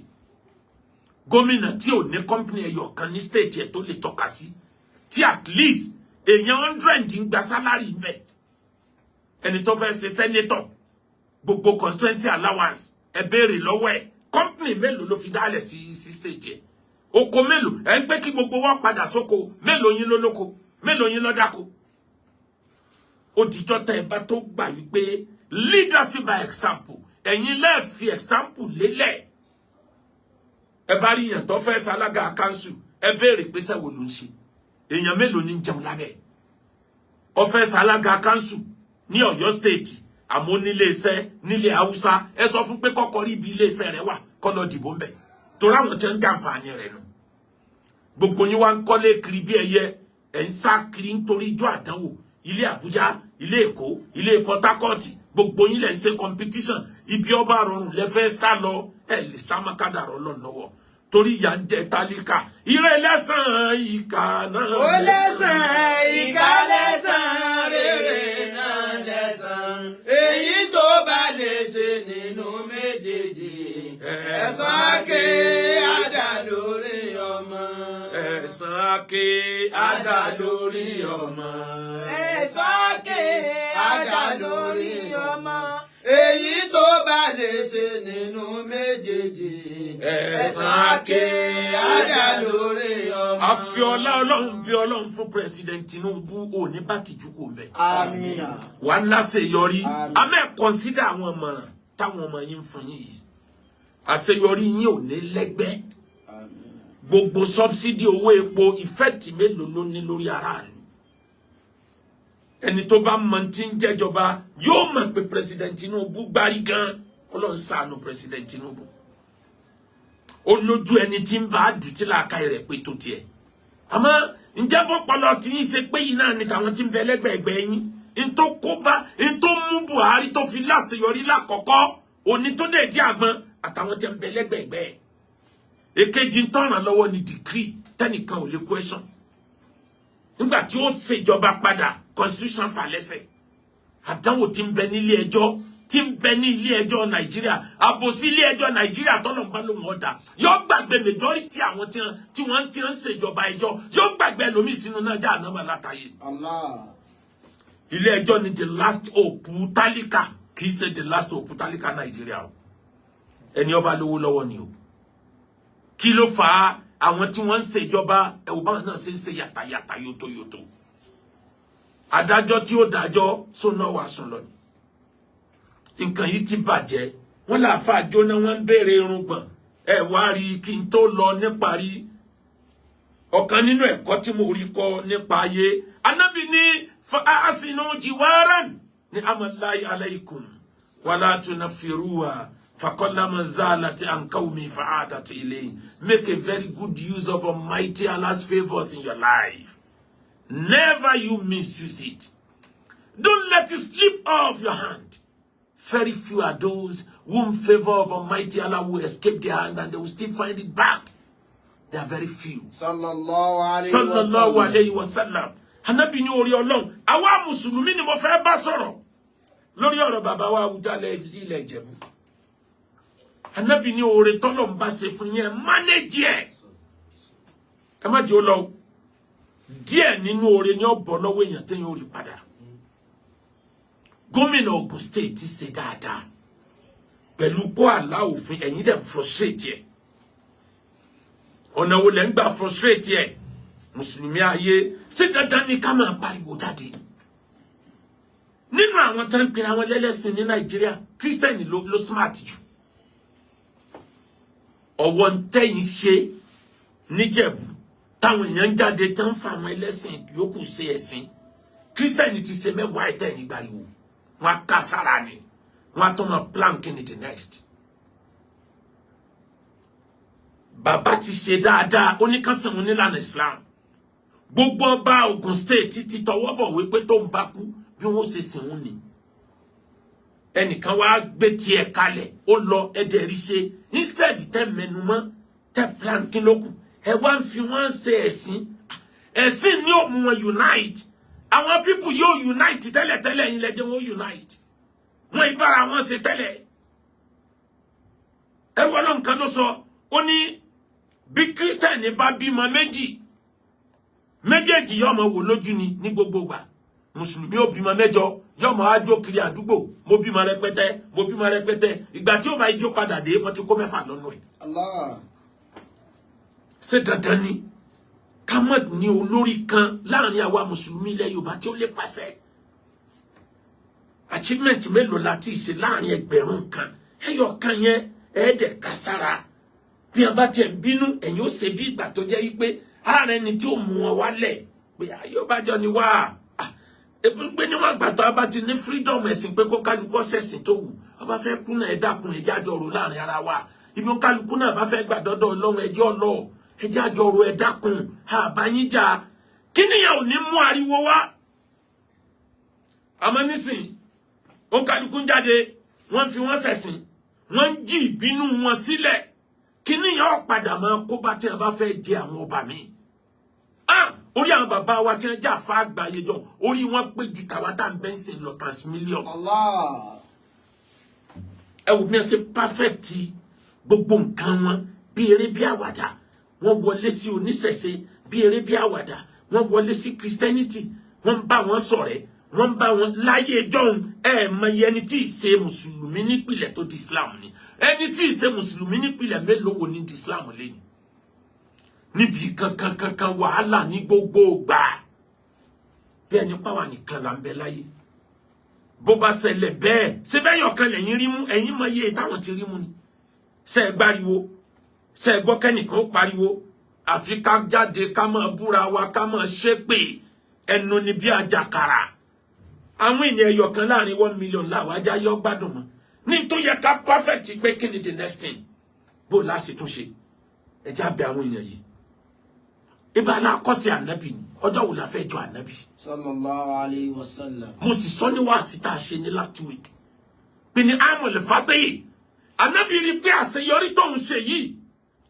gómìnà tí ò ní kọ́mpìnì ẹyọ kan ní stéètì ẹ̀ tó lè tọ́ka sí tí at least èèyàn 100 ń gba sálárì ń bẹ̀ ẹni tó fẹ́ ṣe sẹ́nétọ̀ gbogbo constituency allowance ẹ béèrè lọ́wọ́ ẹ̀ company mélòó ló fi dálẹ̀ sí stage ẹ̀ oko mélòó ẹ̀ ń pé kí gbogbo wa padà sóko mélòó yín ló lóko mélòó yín ló dáko ó dìjọ́ tẹ́ ẹ bá tó gbà wípé leadership by example ẹ̀yin lẹ́ẹ̀ fi example lélẹ̀ ẹ bá rí yàn tó fẹ́ ṣalága council ẹ béèrè pé sẹ́wọ̀n ló ń ṣe èèyàn mélòó ní jẹun lábẹ́ ó fẹ́ ṣalága council ní Ọ̀yọ́ state àmọ́ nílé iṣẹ́ nílé Haúsá ẹ sọ fún pé kọ́kọ́ rí ibi ilé iṣẹ́ rẹ̀ wà kó lọ dìbò ńbẹ̀ torí àwọn tí ń jàǹfààní rẹ̀ nù gbogbo yín wá ń kọ́lé kiri bí ẹyẹ ẹ̀ ń sá kiri nítorí ijó àdánwò ilé Àbújá ilé Èkó ilé Port Harcourt gbogbo yín lẹ̀ ń ṣe competition ibi ọba rọrùn lẹ́fẹ́ sá lọ ẹ̀ lè sá mákàdà rọ lọ lọ́wọ́ torí ìyà ń jẹ tálíkà ire lẹ́san ìkà náà ó lẹ́san ìkà lẹ́san rere náà lẹ́san èyí tó bá lè ṣe nínú méjèèjì ẹ̀san ké àdá lórí ọmọ ẹ̀san ké àdá lórí ọmọ ẹ̀san ké àdá lórí ọmọ èyí èyí tó bá lè ṣe nínú méjèèjì ẹ̀san ké àdá lórí ọmọ. Àfiọlá Ọlọ́run bí Ọlọ́run fún President Tinubu ò ní bá tìjú kò mbẹ. Àmín. Wà láṣeyọrí. Àmẹ́ consider àwọn ọmọràn táwọn ọmọ yín fún yín yìí. Àṣeyọrí yín ò ní lẹ́gbẹ́. Gbogbo subsidy owó epo effect mélòó ló ní lórí aráàlú. Ẹni tó bá mọ̀ tí ń jẹ́jọba yóò mọ̀ pé President Tinubu gbárí gan. Ọlọ́run ṣàánú President Tinubu. Ó lójú ẹni tí ń bá dùn tí làákàyè rẹ̀ pé tó tiẹ̀. Àmọ́ ǹjẹ́ bọ́pọlọ tí ń ṣe pé yìí náà ni tàwọn tí ń bẹ lẹ́gbẹ̀ẹ́gbẹ́ yín ń tó kóbá ń tó mú Buhari tó fi láṣeyọrí lákọ̀ọ́kọ́ òní tó dẹ̀ dí àgbọn àtàwọn tí ń bẹ lẹ́gbẹ̀ẹ́gbẹ́ ẹ̀. Èkejì ń tọ̀ràn lọ́wọ́ ní dìgírì tẹ́nìkan ò lè question. Nígbà tí ó ṣèjọba padà constitution fà lẹ́sẹ̀. Àdánwò tí ń bẹ nílé ẹjọ́ tí ń bẹ ní ilé ẹjọ́ Nàìjíríà àbòsí ilé ẹjọ́ Nàìjíríà tọ́lọ̀ bá lóun ọ̀dà yóò gbàgbé majority àwọn tí wọ́n ti ń ṣèjọba ẹjọ́ yóò gbàgbé ẹlòmíì sínú náà já ànámọ́ látàyè. Ilé ẹjọ́ ni the last hope tálíkà kì í ṣe the last hope tálíkà Nàìjíríà o ẹni ọba lówó lọ́wọ́ ni o kí ló fà á àwọn tí wọ́n ń ṣèjọba ẹ̀wọ̀n báwọn náà ṣe ń ṣe yàtàyàtà yòtòyòtò adájọ́ tí ó dájọ́ sóná wà sùn lọ nǹkan yìí ti bàjẹ́ wọ́n láàfà jóná wọ́n ń béèrè irùngbọ̀n ẹ wá rí kí n tó lọ níparí ọ̀kan nínú ẹ̀kọ́ tí mo rí kọ́ nípa ayé anábì ní fa asinu jiwaran ní amalayi alaykum wala tunafiruwa fakolama zalati ankaumi fa'adati ilayhi. Make a very good use of Almighty Allah's favors in your life. Never you misuse it. Don't let it slip off your hand. Very few are those whom favor of Almighty Allah will escape their hand and they will still find it back. They are very few. Sallallahu alayhi wa sallam. Hanabi ni orí Ọlọ́run. Àwa Mùsùlùmí ni mo fẹ́ bá sọ̀rọ̀. Lórí ọ̀rọ̀ bàbá wa Awùjalẹ̀ ilẹ̀ Ìjẹ̀bú. Hanabi ni oore tọ́lọ̀ ń bá ṣe fún yẹn manage ẹ̀. Ẹ má jẹ́ ó lọ. Díẹ̀ nínú oore ni ó bọ́ lọ́wọ́ èèyàn téèyàn ó rí padà. Gómìnà Ògùn State ti ṣe dáadáa. Pẹ̀lú pọ́ àlá òfin ẹ̀yin dẹ̀ frustrate ẹ̀. Ọ̀nà wo lẹ́ ń gbà frustrate ẹ̀? Mùsùlùmí ayé ṣé dandan ni ká máa pariwo jáde. Nínú àwọn tó ń pera wọn lẹ́lẹ́sìn ní Nàìjíríà, Kírísítẹ́nì ló smart jù. Ọ̀wọ́ ń tẹ̀yìn ṣe níjẹ̀bú táwọn èèyàn jáde tán fa àwọn ẹlẹ́sìn yòókù ṣe ẹ̀sìn. Kírísítẹ́nì ti ṣe mẹ́wàá ẹ̀tẹ́yìn gbariwo. Wọ́n á ká sára ni. Wọ́n á tún máa plan kí ni the next. Bàbá ti ṣe dáadáa oníkànsìn wọn nílànà Islam. Gbogbo ọba Ògùn State ti tọwọ́ bọ̀ wípé tó ń bá kú bí wọ́n ṣe sìn wọ́n ni. Ẹnìkan wá gbé tiẹ̀ kalẹ̀ ó lọ ẹ̀dẹ̀ rí ṣe instead tẹ́ mẹ́nu mọ́ tẹ́ plan kí ló kù ẹ wá ń fi wọ́n ṣe ẹ̀sìn ẹ̀sìn ni ó mú wọn unite àwọn people yóò unite tẹ́lẹ̀tẹ́lẹ̀ yín lẹ́jẹ̀ wọ́n unite wọ́n ìbára wọn ṣe tẹ́lẹ̀ ẹ wọ́n lọ nǹkan ló sọ ó ní bí Christian bá bímọ méjèèjì yóò máa wò lójú ni ní gbogbo gbà Mùsùlùmí ó bímọ mẹ́jọ yóò máa jó kiri àdúgbò mo bímọ rẹpẹtẹ ìgbà tí ó bá ijó padà dé wọ́n ti kó mẹ́fà lọ́nà ẹ̀. Allah. Ṣé dandan ni ká má ní olórí kan láàrin àwa Mùsùlùmí ilẹ̀ Yorùbá tí ó lè pàṣẹ achievement mélòó láti ṣe láàrin ẹgbẹ̀rún kan ẹyọ kan yẹn ẹ̀ẹ́dẹ̀ kására bí a bá tiẹ̀ ń bínú ẹ̀yin ó ṣe bí ìgbà tó jẹ́ wípé ààrẹ ni tí ó mú wọn wálẹ̀ pé ayọ́bájọ́ ni wá pé níwọ̀n àgbà tó a bá ti ní freedom ẹ̀sìn pé kó kálukú ṣẹ̀sìn tó wù ọba fẹ́ kú náà ẹ dákun ẹjẹ́ àjọrò láàrin ara wa ibi kálukú náà bá fẹ́ gbà dọ́dọ̀ Ọlọ́run ẹjẹ́ ọlọ́ọ̀ ẹjẹ́ àjọrò ẹ dákun àbáyíjà kí nìyẹn ò ní mú ariwo wá àmọ́ nísìn ó kálukú jáde wọ́n fi wọ́n ṣẹ̀sìn wọ́n ń jí ìbínú wọn sílẹ̀ kí nìyẹn ó padà máa kó bá tí wọ́n bá fẹ́ jẹ àwọn ọba míì orí àwọn bàbá wa tí wọ́n jà fà àgbáyé jọ orí wọn pé ju tàwa tá ń bẹ́ńsìn lọ tans mílíọ̀n. Ẹ wò bí wọ́n ṣe perfect gbogbo nǹkan wọn bí eré bí àwàdà wọ́n wọlé sí oníṣẹ̀ṣe bí eré bí àwàdà wọ́n wọlé sí Christianity wọ́n ń bá wọn ṣọ̀rẹ́ wọ́n bá wọn láyé john mọ ẹni tí ṣe mùsùlùmí nípìlẹ̀ tó di Islam ni ẹni tí ṣe mùsùlùmí nípìlẹ̀ mélòó wo ní di Islam lẹ́yìn níbi kankan wàhálà ní gbogbo gbà bí ẹni pàwà nìkan là ń bẹ láyé bó bá ṣẹlẹ̀ bẹ́ẹ̀ ṣe bẹ́ẹ̀ yọ̀kan lẹ́yìn rí mú ẹ̀yin mọ iye táwọn ti rí mú ni ṣe é gbáriwo ṣe é gbọ́ kẹ́nìkan ó pariwo àfi ká jáde ká máa búra wa ká máa ṣépè ẹnu ni bí àjàkàrà àwọn ènìyàn ẹyọkan láàrin 1 million láwájá yọ gbádùn mọ́ ní tó yẹ ká perfect pé kí ni the next thing bó láti tún ṣe ẹ já bẹ̀ àwọn èèyàn yìí ibà aláàkọ́sí ànábì ni ọjọ́ wo la fẹ́ jọ ànábì sallallahu alayhi wa sallam mo sì sọ ní wàásì tá a ṣe ní last week pé ní amọ̀lẹ̀ fàtẹ́yì ànábì rí pé àṣeyọrí tóun ṣe yìí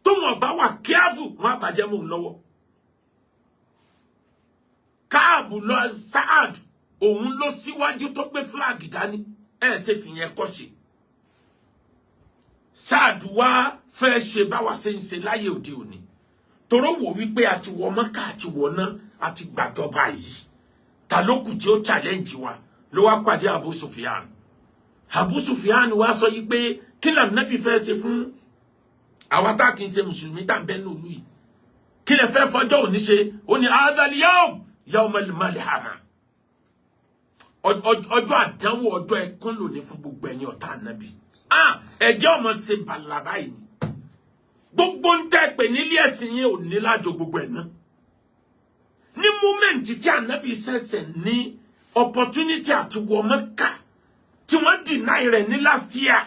tóun ọba wà kíáfù wọn àbàjẹ́ mọ́ lọ́wọ́ káàbù lọ Saad òun ló síwájú tó gbé flag dání ẹ ṣe fìyẹn kọ́ ṣe Saad wá fẹ́ ṣe báwa ṣe ń ṣe láyé òde òní toro wò wípé àti wọ Mọ́kà àti wọ náà àti gbàjọba yìí ta ló kù tí ó challenge wa ló wá pàdé Abu Sufyan wá sọ yìí pé kí la Nábì fẹ́ ṣe fún àwa tá kì í ṣe mùsùlùmí tá ń bẹ nínú ìlú yìí kí lẹ fẹ́ fọjọ́ òní ṣe ó ní adal yawmal malhama ọjọ́ àdánwò ọjọ́ ẹkún lónìí fún gbogbo ẹ̀yin ọ̀tá Nábì ẹ̀jẹ̀ ọmọ ṣe bàlàbà yìí gbogbo ń tẹ́ pè nílé ẹ̀sìn yẹn ò ní lájọ gbogbo ẹ̀ náà ní múmẹ́ǹtì tí Ànábì ṣẹ̀ṣẹ̀ ní opportunity àti wọ Mẹ́kà tí wọ́n deny rẹ̀ ní last year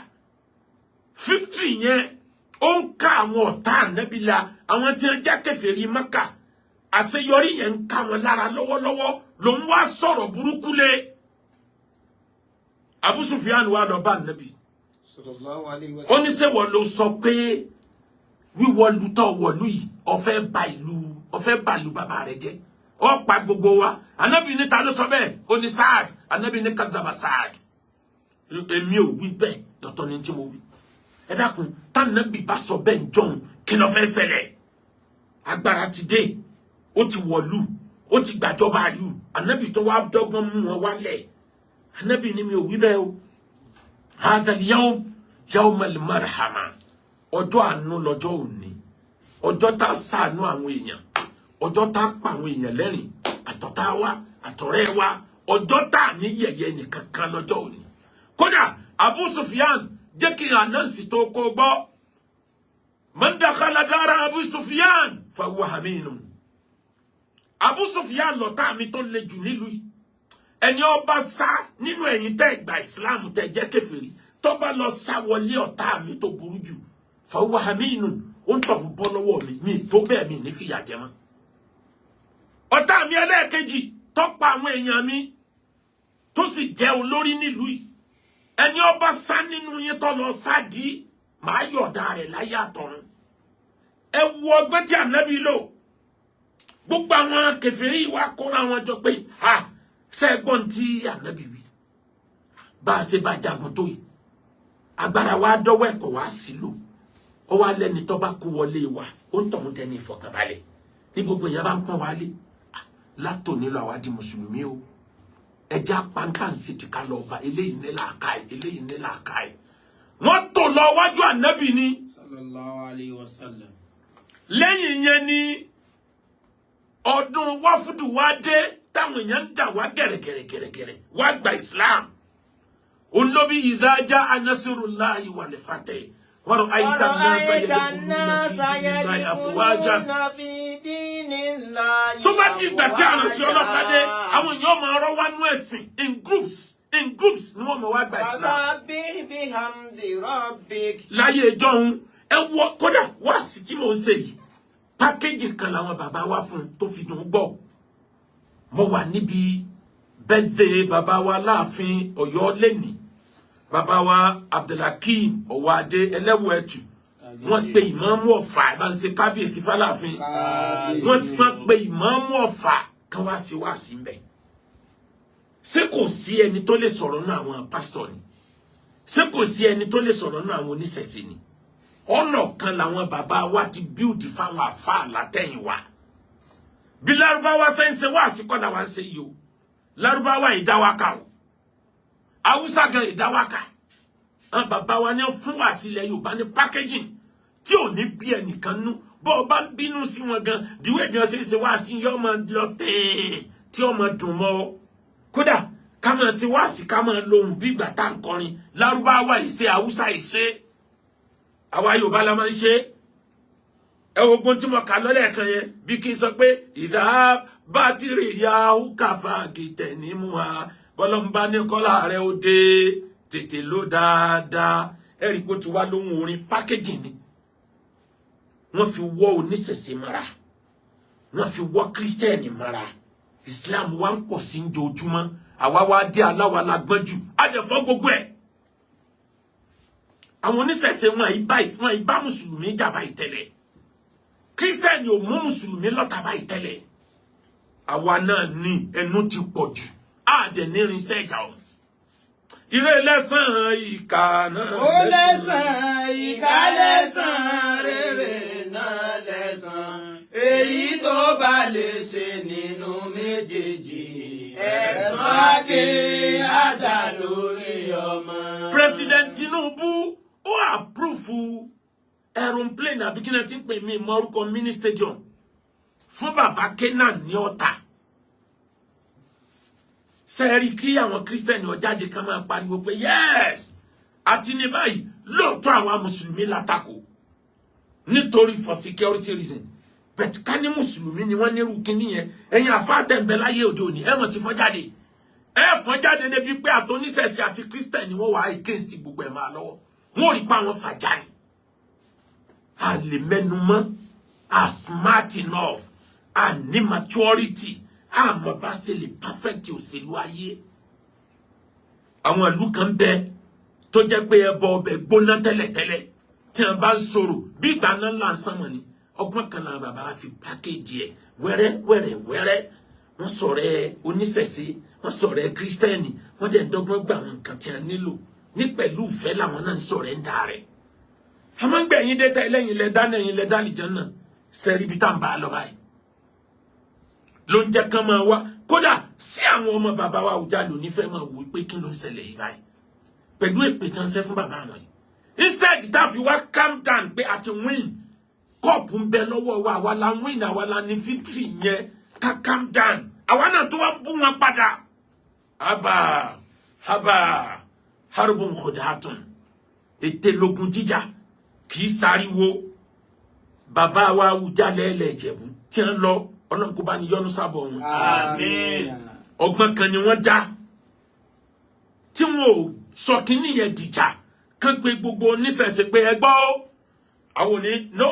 victory yẹn ó ń ká àwọn ọ̀tá Ànábì la àwọn tí wọ́n jẹ́ kèfèrí Mẹ́kà àṣeyọrí yẹn ń ká wọn lára lọ́wọ́lọ́wọ́ ló ń wá sọ̀rọ̀ burúkú lé Abu Sufyan wá lọ bá Ànábì sallallahu alayhi wa sallam ó ní ṣé wọ́n ló sọ pé wíwọlú tó wọlú yìí ọfẹ́ bá ìlú bàbá rẹ̀ jẹ́ ó pa gbogbo wa Ànábì ní ta ló sọ bẹ́ẹ̀ ó ní Saad Ànábì ní kadhaba Saad èmi ò wí bẹ́ẹ̀ yọ̀tọ̀ ní tí mo wí ẹ dákun tá Ànábì bá sọ bẹ́ẹ̀ jọ̀hún kí ló fẹ́ ṣẹlẹ̀ agbára ti dé ó ti wọlú ó ti gbàjọba ìlú Ànábì tó wá dọ́gbọ́n mú wọn wálẹ̀ Ànábì ní mi ò wí bẹ́ẹ̀ o hadha al-yawm yawmal marhama ọjọ́ àánú lọ́jọ́ òní ọjọ́ tá ṣàánú àwọn èèyàn ọjọ́ tá pa àwọn èèyàn lẹ́rìn àtọ̀tá wa àtọ̀rẹ́ wa ọjọ́ tá ní yẹ̀yẹ́ nìkan kan lọ́jọ́ òní kódà Abu Sufyan jẹ́ kí anansi tó kó gbọ́ man dakhala dara Abu Sufyan fa huwa haminun Abu Sufyan lọ̀tá mi tó le jù nílùú yìí ẹni ó bá sá nínú ẹ̀yin tẹ́ gba Islam tẹ́ jẹ́ kèfèrí tó bá lọ sá wọlé ọ̀tá mi tó burú jù fàwọn haminu ó ń tọ̀hún bọ́ lọ́wọ́ mi tó bẹ́ẹ̀ mi ní fìyà jẹ mọ́ ọ̀tá mi ẹlẹ́ẹ̀kejì tó pa àwọn èèyàn mi tó sì jẹ́ olórí nílùú yìí ẹni ó bá sá nínú yín tó lọ sá di màá yọ̀ọ̀dá rẹ̀ láyé àtọ̀run ẹ wo ọgbẹ́ tí Ànábì lò gbogbo àwọn kèfèrí wa kóra wọn jọ pé ṣẹ́gbọ́n tí Ànábì wí bá a ṣe bá jagun tó yìí agbára wa dọ́wọ́ ẹ̀kọ́ wa sí lò ó wá lẹ́ni tó bá kó wọlé wa ó ń tọ̀hún tẹ́ni ìfọ̀kànbalẹ̀ ní gbogbo èèyàn bá ń pọ́n wálé látòní lọ àwa di mùsùlùmí o ẹja pàǹtàǹsì ti ká lọ ọba eléyìí ní làákàyè eléyìí ní làákàyè wọ́n tò lọ wájú Ànábì ní sallallahu alayhi wa sallam lẹ́yìn yẹn ni ọdún wáfúdù wá dé táwọn èèyàn ń dà wá gẹ̀rẹ̀gẹ̀rẹ̀gẹ̀rẹ̀ wá gba Islam òun ló bí idha jaa nasrullahi wal fath ورأيت الناس يدخلون في دين الله tó bá ti gbà tí àrùn sí ọlọ́pàá dé àwọn èèyàn máa rọ́ wá nú ẹ̀sìn in groups ni wọ́n máa wá gba Islam. láyé ìjọ́un ẹ wọ kódà wá sí tí mò ń ṣe yìí pákéjì kan làwọn bàbá wa fún tó fi dùn gbọ́ mo wà níbi birthday bàbá wa láàfin Ọ̀yọ́ lẹ́nìí bàbá wa Abdulhakeem Ọwọ́adé ẹlẹ́wọ̀ ẹ̀tù wọ́n pe ìmáàmù Ọ̀fà bá ń ṣe kábíyèsí fáláàfin wọ́n pe ìmáàmù Ọ̀fà kan wá sí mbẹ̀ ṣé kò sí ẹni tó lè sọ̀rọ̀ náà àwọn pásítọ̀ ni ṣé kò sí ẹni tó lè sọ̀rọ̀ náà àwọn oníṣẹ̀ṣe ni ọ̀nà kan làwọn bàbá wa ti bíùdì fáwọn àfáà látẹ̀yìn wa bí Lárúbáwá ṣe ń ṣe wá àsìkò làwọn ń ṣe yìí o Lárúbáwá ìdáwákà o Haúsá gan ìdáwákà an bàbá wa ní fún wa sílẹ̀ Yorùbá ní packaging tí ò ní bí ẹnìkan nú bó bá bínú sí wọn gan diwe bí wọ́n ṣe wá sí yó máa lọ tẹ́ tí ó máa dùn mọ́ kódà ká máa ṣe wá sí ká máa lohùn bí ìgbà tá ń kọrin Lárúbáwá ìṣe Haúsá ìṣe àwa Yorùbá la máa ń ṣe ẹ wo gbọ́n tí mo kà lọ́lẹ̀ kan yẹn bí kí n sọ pé ìdá bátìrì yahu kàfà gìtẹ̀ ní mú ha bọ́lọ́mbá ní kọ́lá rẹ̀ ó dé tètè ló dáadáa ẹ̀rí pé ó ti wá lóhùn orin pákéjì ni wọ́n fi wọ́ oníṣẹ̀ṣe mara wọ́n fi wọ́ kírísítẹ́nì mara Islam wa ń pọ̀ sí ojoojúmọ́ àwa wá dé aláwa la gbọ́n jù á jẹ́ fọ́ gbogbo ẹ̀ àwọn oníṣẹ̀ṣe wọn ìbá mùsùlùmí jà báyìí tẹ́lẹ̀ kírísítẹ́nì ò mú mùsùlùmí lọ́tà báyìí tẹ́lẹ̀ àwa náà ní ẹnu ti pọ̀ jù á dẹ̀ nírinṣẹ́ ìjà ọ̀hún ire lẹ́san ìkà náà ó lẹ́san ìkà lẹ́san rere náà lẹ́san èyí tó bá lè ṣe nínú méjèèjì ẹ̀san àké àdá lórí ọmọ. President Tinubu ó àpúrúfù aeroplane àbí kí ni ti ń pè mí mọ́rúkọ mini stadium fún bàbá Kenan ní Ọ̀tà sẹ́ẹ̀rí kí àwọn kírísítẹ́nì ọ̀jáde kan máa pariwo pé yes àti ní báyìí lóòótọ́ àwa mùsùlùmí látakò nítorí for security reason but ká ní mùsùlùmí ni wọ́n nírú kíní yẹn ẹ̀yin àfáàtẹ̀m̀bẹ̀ láyé òde òní ẹ̀wọ̀n ti fọ́n jáde fọ́n jáde débi pé àtọ́nísẹ̀sì àti kírísítẹ́nì wọ́n wà against gbogbo ẹ̀ máa lọ́wọ́ wọn ò rí pa àwọn fàjà ni a lè mẹ́nu mọ́ a smart enough a ní maturity àmọ́ bá ṣe lè perfect òṣèlú ayé àwọn ìlú kan bẹ tó jẹ́ pé ẹbọ ọbẹ̀ gbóná tẹ́lẹ̀tẹ́lẹ̀ tí wọ́n bá ń sọ̀rọ̀ bí ìgbà náà là ń sánmọ̀ ni ọgbọ́n kan náà bàbá fi package ẹ̀ wẹ́rẹ́ wẹ́rẹ́ wẹ́rẹ́ wọ́n sọ̀rọ̀ ẹ oníṣẹ̀ṣe wọ́n sọ̀rọ̀ ẹ kírísítẹ́nì wọ́n dẹ̀ ń dọ́gbọ́n gbà àwọn nǹkan tí wọ́n nílò ní pẹ̀lú ìfẹ́ làwọn náà ń sọ̀rọ̀ ẹ̀ ń dà rẹ̀ àmọ́ ń gbẹ̀yìn dẹ́ta ẹlẹ́yìn lẹ́dá náà ẹ̀yìn lẹ́dá àlìjẹ́ náà sẹ́rí bí tá à ń bá a lọ báyìí ló ń jẹ́ kán máa wá kódà sí àwọn ọmọ bàbá wa Àwùjalẹ̀ ní fẹ́ máa wò pé kí ló ń ṣẹlẹ̀ yìí báyìí pẹ̀lú èpè tán ṣe fún bàbá àwọn yìí instead tá a fi wá calm down pé a ti win cup ń bẹ lọ́wọ́ wa àwa la win àwa la ní victory yẹn ká calm down àwa náà tó wá bú wọn padà haba harbun khudatun ètè lógun jíjà kì í sáriwo bàbá wa Àwùjalẹ̀ ẹlẹ́jẹ̀bú tí wọ́n lọ Ọlọ́run kó bá ní yọ́nú sábọ̀ wọn. Àmín. Ọgbọ́n kan ni wọ́n dá tí wọn ò sọ kíní yẹn dìjà kán gbé gbogbo oníṣẹ̀ṣe pé ẹ gbọ́ àwọn òní no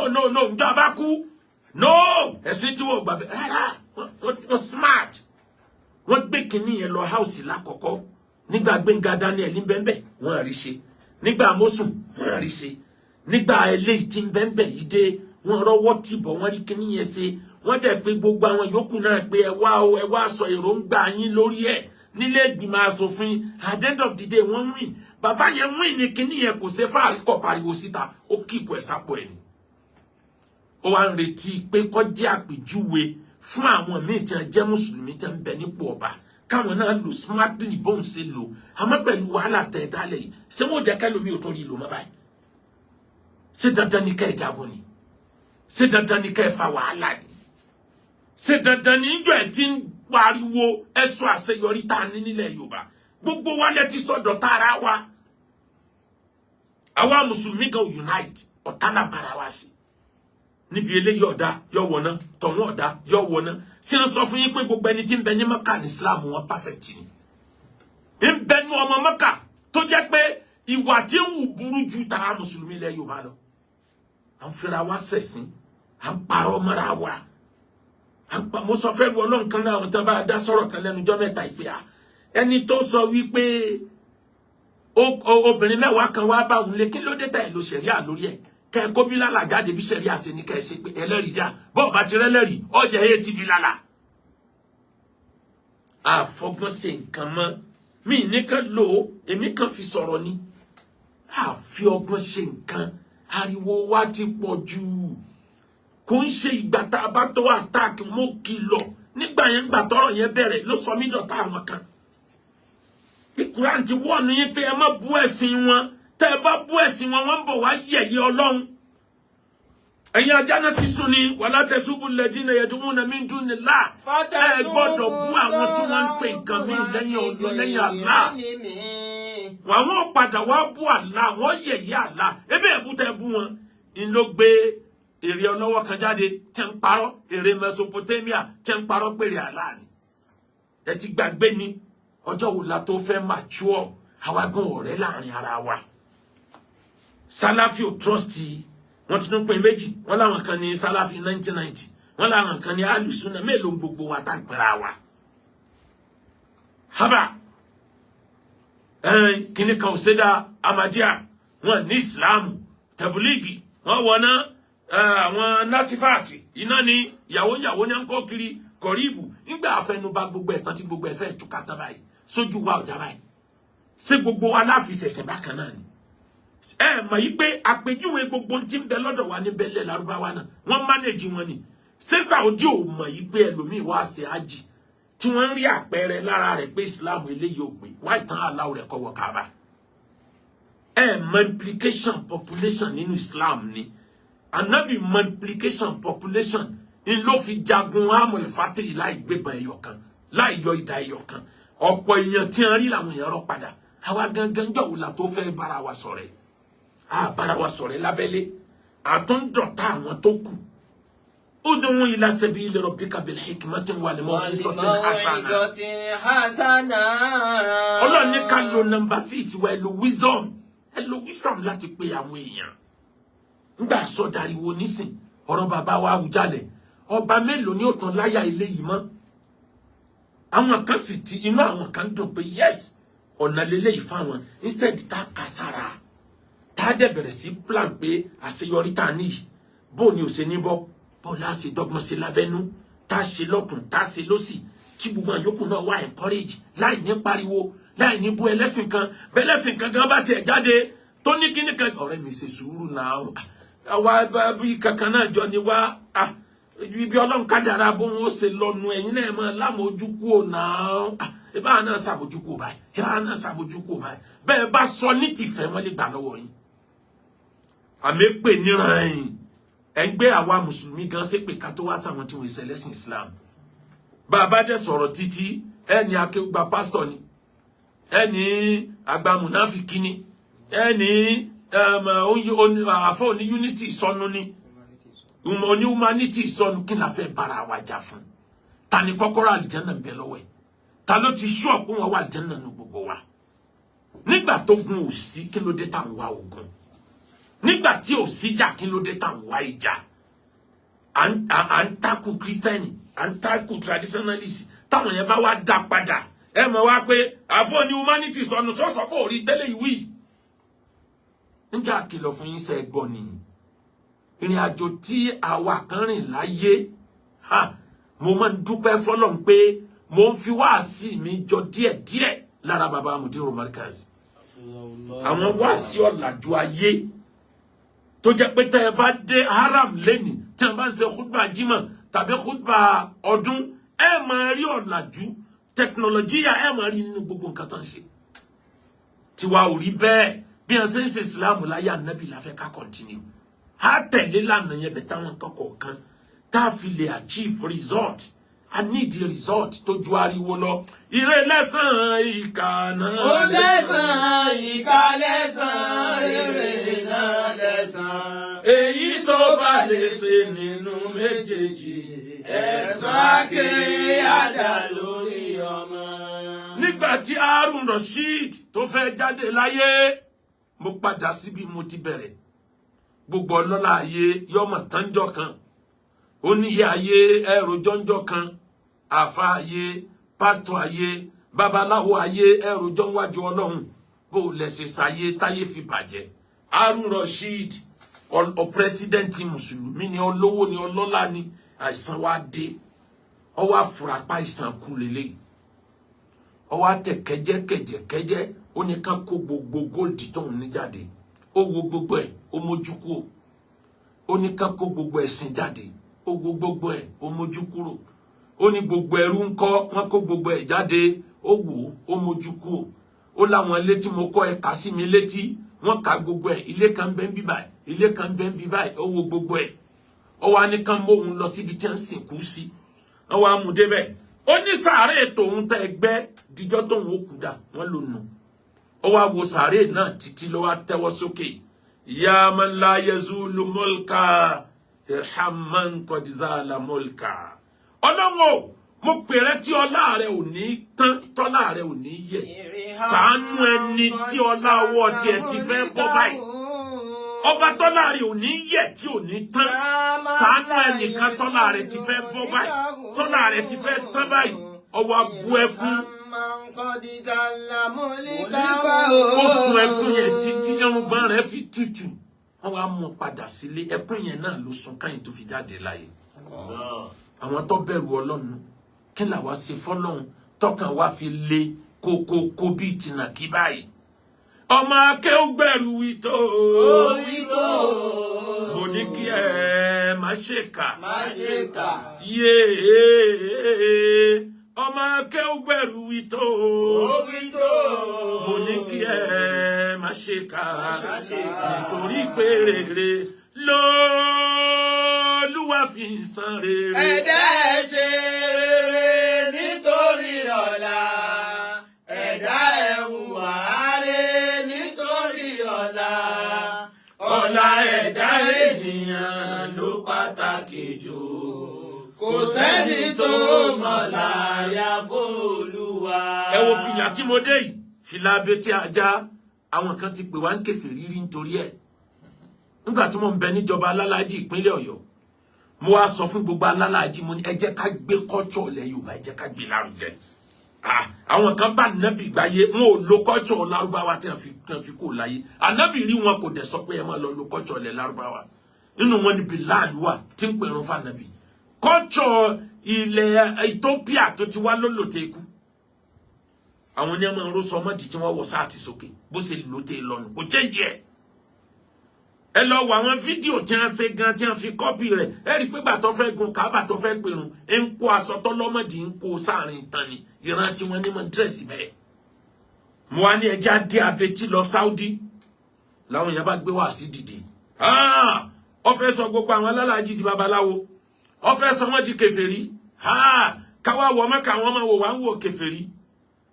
njọ́ bá kú no ẹ̀sìn tí wọ́n gbàgbé rárá wọ́n smart wọ́n gbé kíní yẹn lọ house lákọ̀ọ́kọ́ nígbà Gbẹ́ngà Daniel ní bẹ́ẹ̀ wọ́n àrí ṣe nígbà Mósùn wọ́n àrí ṣe nígbà eléyìí tí ń bẹ́ẹ̀ yìí dé wọ́n rọ́wọ́ tìbọ̀ wọ́n rí kíní yẹn ṣe wọ́n dẹ̀ pé gbogbo àwọn yòókù náà pé ẹ wá sọ èròǹgbà yín lórí ẹ̀ nílé ìgbìmọ̀ asòfin at the end of the day wọ́n win bàbá yẹn win ní kíní yẹn kò ṣe fáàrí kọ̀ pariwo síta ó kíìpù ẹ̀ sápò ẹ̀ ni ó wá ń retí pé kó jẹ́ àpèjúwe fún àwọn míì tí wọ́n jẹ́ mùsùlùmí tí wọ́n bẹ nípò ọba káwọn náà lò smartly bóun ṣe lò àmọ́ pẹ̀lú wàhálà tẹ̀ dálẹ̀ yìí ṣé wọ́n jẹ́ kẹ́lòmí ò tó rí lò mọ́ báyìí ṣé dandan ni ká ẹ̀ jábọ̀ ni ṣé dandan ni ká ẹ̀ fa wàhálà ni ṣé dandan ni ìjọ ẹ̀ ti ń pariwo ẹ̀sọ́ àṣeyọrí tá a ní nílẹ̀ Yorùbá gbogbo wa lẹ ti sọ̀dọ̀ tá ara wa àwa mùsùlùmí gan unite ọ̀tá náà bára wa ṣe níbi eléyìí ọ̀dà yọ wọ̀nà tọ̀wọ́n ọ̀dà yọ wọ̀nà ṣé ń sọ fún yín pé gbogbo ẹni tí ń bẹ ní Mẹ́kà ní Islam wọn perfect ni ń bẹ ní ọmọ Mẹ́kà tó jẹ́ pé ìwà tí ń wù burú ju tàwa mùsùlùmí ilẹ̀ Yorùbá lọ à ń fira wa ṣẹ̀sìn à ń parọ́ mọ́ra wa mo sọ fẹ́ lu Ọlọ́run kan náà àwọn tán bá dá sọ̀rọ̀ kan lẹ́nu ọjọ́ mẹ́ta ìpè ẹni tó sọ wípé obìnrin mẹ́wàá kan wá bá òun lé kí ló dé tà ẹ̀ ló ṣẹ̀ríà lórí ẹ̀ kẹ́ ẹ kó bí lálà jáde bí ṣẹ̀ríà ṣe ní kẹ́ ẹ ṣe pé ẹlẹ́rìí dá bọ́ọ̀ bá ti rẹ́lẹ́rìí ọjà ẹ̀ ti bí lálà. àfọgbọ́n ṣe nǹkan mọ́ mi nìkan lò ó èmi kan fi sọ̀rọ̀ ni àfi ọgbọ́n ṣe nǹkan ariwo wa ti pọ̀ jù kò ń ṣe ìgbà tá a bá tó àtàkì mo kìlọ̀ nígbà yẹn gbà tọ́rọ̀ yẹn bẹ̀rẹ̀ ló sọ mí dọ̀tá àwọn kan pé Quran ti wọ́n ní pé ẹ má bú ẹ̀sìn wọn tẹ́ ẹ bá bú ẹ̀sìn wọn wọ́n ń bọ̀ wá yẹ̀yẹ́ Ọlọ́run ẹ̀yin ajánà sísun ni wala tasubbu alladhina yad'una min dunillah ẹ gbọ́dọ̀ bú àwọn tí wọ́n ń pè nǹkan mí lẹ́yìn ọdún lẹ́yìn Allah àwọn padà wá bú Allah wọ́n yẹ̀yẹ́ Allah ebe ẹ̀bú tẹ́ bú wọn ń ló gbé èrè ọlọ́wọ́ kan jáde tí ń parọ́ èrè Mesopotamia tí ń parọ́ pèrè Allah ni ẹ ti gbàgbé ni ọjọ́ wo la tó fẹ́ mature àwa gan ọ̀rẹ́ láàrin ara wa Salafi ò trust wọ́n ti tún pín méjì wọ́n láwọn kan ní Salafi 1990 wọ́n láwọn kan ní Ahlus-Sunnah mélòó gbogbo wa tá pera wa haba kíní kan òsèdá Ahmadiyya wọ́n ní Islam Tablighi wọ́n wọná àwọn Nasifati iná ní ìyàwó ní àńkọ́ kiri kọ̀ríbù nígbà àfẹnubá gbogbo ẹ̀tàn tí gbogbo ẹ̀fẹ́ ìtúkà tán báyìí sójú wa ọ̀já báyìí ṣé gbogbo wa láfi ṣẹ̀ṣẹ̀ bákan náà ni mọ̀ yí pé àpèjúwe gbogbo tí ń bẹ lọ́dọ̀ wa ní bẹ́lẹ̀ Lárúbáwá náà wọ́n mánéjì wọn ni ṣé Saudi ò mọ̀ yí pé ẹlòmíì wá ṣe ájì tí wọ́n ń rí àpẹẹrẹ lára rẹ̀ pé Islam eléyìí ò pé wá ìtàn aláwọ̀ rẹ̀ kọ́wọ́ Kaaba multiplication population nínú Islam ni Ànábì multiplication population ń ló fi jagun amul fatih láì gbébọn ẹyọkan láì yọ ìdá ẹyọkan ọ̀pọ̀ èèyàn tí wọ́n rí làwọn èèyàn rọ padà àwa gangan jọ̀wọ́ la tó fẹ́ bára wa sọ̀rẹ́ bára wa sọ̀rẹ́ lábẹ́lé àtúndọ̀tá àwọn tó kù ud'u ila sabili rabbika bil hikmati wal maw'izatil hasana Ọlọ́run ní ká lo number 6 wa lo wisdom láti pe àwọn èèyàn ńgbà sọ dariwo nísìn ọ̀rọ̀ bàbá wa Àwùjalẹ̀ ọba mélòó ni ó tàn láyà ilé yìí mọ́ àwọn kan sì ti inú àwọn kan dùn pé yes ọ̀nà lélẹ̀ ìfáwọn instead tá kásárà tá dẹ̀ bẹ̀rẹ̀ sí plan pé àṣeyọrí tá ní bó ni ò ṣe ní bọ́ bó láṣẹ dọ́gbọ́n sí lábẹ́nú tá ṣe lọ́kùn tá ṣe lọ́sì tí gbogbo àyókù náà wá encourage láì ní pariwo láì ní bú ẹlẹ́sìn kan bẹ́lẹ́sìn kan gan bá tiẹ̀ jáde tó ní kíní kan ọ̀rẹ́ mi ṣe sùúrù náà àwa bí kankan náà jọ ni wá ibi Ọlọ́run kádàrá bó wọn ó ṣe lọ́nu ẹ̀yin náà mọ́ lámójúkú ò náà ìbá náà ṣàmójúkú báyìí bẹ́ẹ̀ bá sọ ní tìfẹ́ wọn lè gbà lọ́wọ́ yín àmì pè níran ẹ̀yìn ẹgbẹ́ àwa mùsùlùmí gan ṣe pé ká tó wá sáwọn tí wọ́n ṣe lẹ́sìn Islam bàbá dẹ̀ sọ̀rọ̀ títí ẹni akéwùgbà pásítọ̀ ni ẹni àgbà mùnáfíkí ni ẹni àfọ ní unity sọnù ni oní humanity sọnù kí la fẹ́ bára wa jà fún ta ni kọ́kọ́rọ́ àlìjánà ń bẹ lọ́wọ́ ẹ̀ ta ló ti ṣú ọ̀pọ̀ wọn wà àlìjánà ní gbogbo wa nígbà tó gun ò sí kí ló dé tá ń wá ogun nígbà tí ò síjà kí ló dé tá ń wá ìjà à ń takù kírísítẹ́nì à ń takù traditionalist táwọn yẹn bá wá dá padà ẹ mọ̀ wá pé àfọ ní humanity sọnù sọ́sọ́ pé òrí tẹ́lẹ̀ ìwí nígbà kìlọ̀ fún yín sẹ́ gbọ́ ni ìrìn àjò tí àwa kan rìn láyé mo máa ń dúpẹ́ fọ́lọ́run pé mo ń fi wáàsí mi jọ díẹ̀díẹ̀ lára bàbá Mudiru Markaz àwọn wáàsí ọ̀làjú ayé tó jẹ́ pé tẹ́ ẹ bá dé haram lẹ́nì tí wọ́n bá ń ṣe khutba jímọ̀ tàbí khutba ọdún ẹ máa rí ọ̀làjú tẹkinọlọ́jíyà ẹ máa rí nínú gbogbo nǹkan tó ń ṣe tiwa ò rí bẹ́ẹ̀ bí wọ́n ṣe ń ṣe ìsìláàmù láyé ànábì la fẹ́ ká continue á tẹ̀lé lánàá yẹn bẹ̀ táwọn nǹkan kọ̀ọ̀kan tá a fi lè achieve result I need the result tó ju ariwo lọ ire lẹ́san ìkà náà ó lẹ́san ìkà lẹ́san rere náà lẹ́san èyí tó bá lè ṣe nínú méjèèjì ẹ̀san ké àdá lórí ọmọ. nígbà tí Harun Rashid tó fẹ́ jáde láyé mo padà síbi mo ti bẹ̀rẹ̀ gbogbo ọlọ́lá ayé yọmọ tánjọ́ kan oníyẹ ayé ẹrù jọ́njọ́ kan àfa ayé pásítọ̀ ayé babaláwo ayé ẹrù jọ́nwájú ọlọ́run bó lẹ́sẹ̀ sáyé táyé fi bàjẹ́ Harun Rashid pírẹsidẹ́ǹtì mùsùlùmí ni olówó ni ọlọ́lá ni àìsàn wa dé ọwọ́ àfúrápá ìsàn kú lélẹ́yìí ọwọ́ àtẹ kẹjẹkẹjẹkẹjẹ ó ní ká kó gbogbo góòlì tóun ní jáde ó wo gbogbo ẹ̀ ó mójú kúrò ó ní ká kó gbogbo ẹ̀sìn jáde ó wo gbogbo ẹ̀ ó mójú kúrò ó ní gbogbo ẹrú ńkọ́, wọ́n kó gbogbo ẹ̀ jáde, ó wò ó mójú kú ó láwọn ilé tí mo kọ́ ẹ kà sí mi létí, wọ́n ka gbogbo ẹ̀, ilé kan bẹ́ ń bí báyìí, ilé kan bẹ́ ń bí báyìí, ó wo gbogbo ẹ̀, ó wá ní kán móhun lọ síbi tí wọ́n ń sìnkú sí, wọ́n wá mú débẹ̀, ó ní sàárè tòun tẹ́ ẹgbẹ́ díjọ́ tóun ó kú dà, wọ́n lò nù, ó wá wo sàárè náà títí ló wá tẹ́wọ́ sókè, ya man la yazulu mulka irhamman qad zala mulka. Ọlọ́run mo pèrè tí ọlá rẹ ò ní tán, tọ́lá rẹ ò ní yẹ̀, ṣàánú ẹni tí ọlá ọwọ́ tiẹ̀ ti fẹ́ bọ́ báyìí, ọba tọ́lá rẹ ò ní yẹ̀ tí ò ní tán, ṣàánú ẹnìkan tọ́lá rẹ ti fẹ́ bọ́ báyìí, tọ́lá rẹ ti fẹ́ tán báyìí, ọwọ́ abú ẹkún, ó sun ẹkún yẹn títí irùngbọ̀n rẹ fi tutù, wọ́n wá mú padà sílé, ẹkún yẹn náà ló sun káyìn tó fi jáde láyé. Àwọn tó bẹ̀rù Ọlọ́run kí là wá ṣe fọ́lọ́run tọkàn wá fi le kókókó bí ìtìnà kí báyìí. Ọmọ akéwùgbẹ̀rù wító mo ní kí ẹ má ṣèkà yéé, ọmọ akéwùgbẹ̀rù wító mo ní kí ẹ má ṣèkà nítorí pé rere l'Olúwa fi ń san rere. Ẹ̀dá ẹ ṣe rere nítorí ọ̀la, ẹ̀dá ẹ hùwà rere nítorí ọ̀la, ọ̀la ẹ̀dá ènìyàn ló pàtàkì jù, kò sẹ́ni tó mọ̀la àyàfi Olúwa. Ẹ wo fìlà tí mo dé yìí, fìlà abetí ajá, àwọn kan ti pè wá ń kèfèrí rí nítorí ẹ̀. Nígbà tí mo ń bẹ níjọba alálàájì ìpínlẹ̀ Ọ̀yọ́, mo wá sọ fún gbogbo alálàájì, mo ní ẹ jẹ́ ká gbé culture ilẹ̀ Yorùbá, ẹ jẹ́ ká gbé lárugẹ. Àwọn kan bá Ànábì gbáyé, wọn ò lo culture Lárúbáwá tí wọ́n fi kó láyé. Ànábì rí wọn kò dẹ̀ sọ pé ẹ máa lọ lo culture ilẹ̀ Lárúbáwá. Nínú wọn ni Bilal wà tí ń pèrún fún Ànábì. Culture ilẹ̀ Ethiopia tó ti wá lólòtẹ́ ikú. Àwọn ní ọmọ ọrọ̀ sọmọdì tí wọ́n wọ sáàtì sókè bó ṣe lòtẹ́ lọ́nà kò jẹ́jẹ́ ẹ̀. Ẹ lọ wo àwọn fídíò tí wọ́n ṣe gan tí wọ́n fi kọ́pì rẹ̀, ẹ rí pé gbàtọ́ fẹ́ gun Káàbà tó fẹ́ pèrún ń kó aṣọ tọ́lọ́mọdì ń kó sáàrin ìtàn ni ìran tí wọ́n ní mọ́ dírẹ́sì bẹ́ẹ̀. Mo wá ní ẹja dé abetí lọ Saudi làwọn èèyàn bá gbé wá sí dìde. Ó fẹ́ sọ gbogbo àwọn alálàájì di babaláwo, ó fẹ́ sọ wọ́n di kèfèrí, káwá wọ Mẹ́kà àwọn ọmọ wò wá ń wò kèfèrí.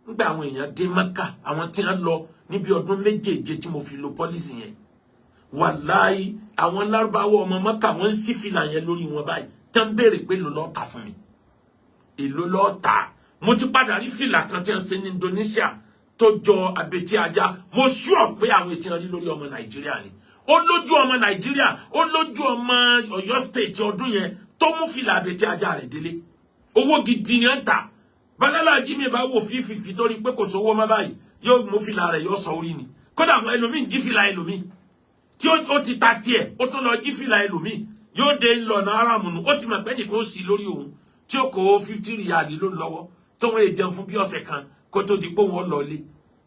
Nígbà àwọn èèyàn dé Mẹ́kà, àwọn tí wọ́n lọ níbi ọdún méjèèje tí mo fi lo pọ́lísì yẹn, wàláì àwọn Lárúbáwọ̀ ọmọ Mẹ́kà wọ́n ń sí fìlà yẹn lórí wọn báyìí tán béèrè pé èló ló tà fún mi, èló ló tà. Mo ti padà rí fìlà kan tí wọ́n ṣe ní Indonesia tó jọ abetí ajá, mo ṣúọ̀ pé àwọn ètí wọn rí lórí ọmọ Nàìjíríà ni. Ó lójú ọmọ Nàìjíríà, ó lójú ọmọ Ọ̀yọ́ state ọdún yẹn tó mú fìlà abetí ajá rẹ̀ délé. Owó gidi ni ń tà. Balálàájì mi bá wò fífi torí pé kò sówó mọ́ báyìí, yóò mú fìlà rẹ̀ yóò sọ orí ni. Kódà àwọn ẹlòmíì jí fìlà ẹlòmíì tí ó ti ta tiẹ̀, ó tún lọ jí fìlà ẹlòmíì, yóò dé lọ́nà aráàmùnú, ó ti mọ̀ pé nìkan ó sì lórí òun tí ó kó 50 ríálì ló ń lọ́wọ́ tó wọ́n jẹun fún bí ọ̀sẹ̀ kan kó tó di pé wọ́n lọ lé.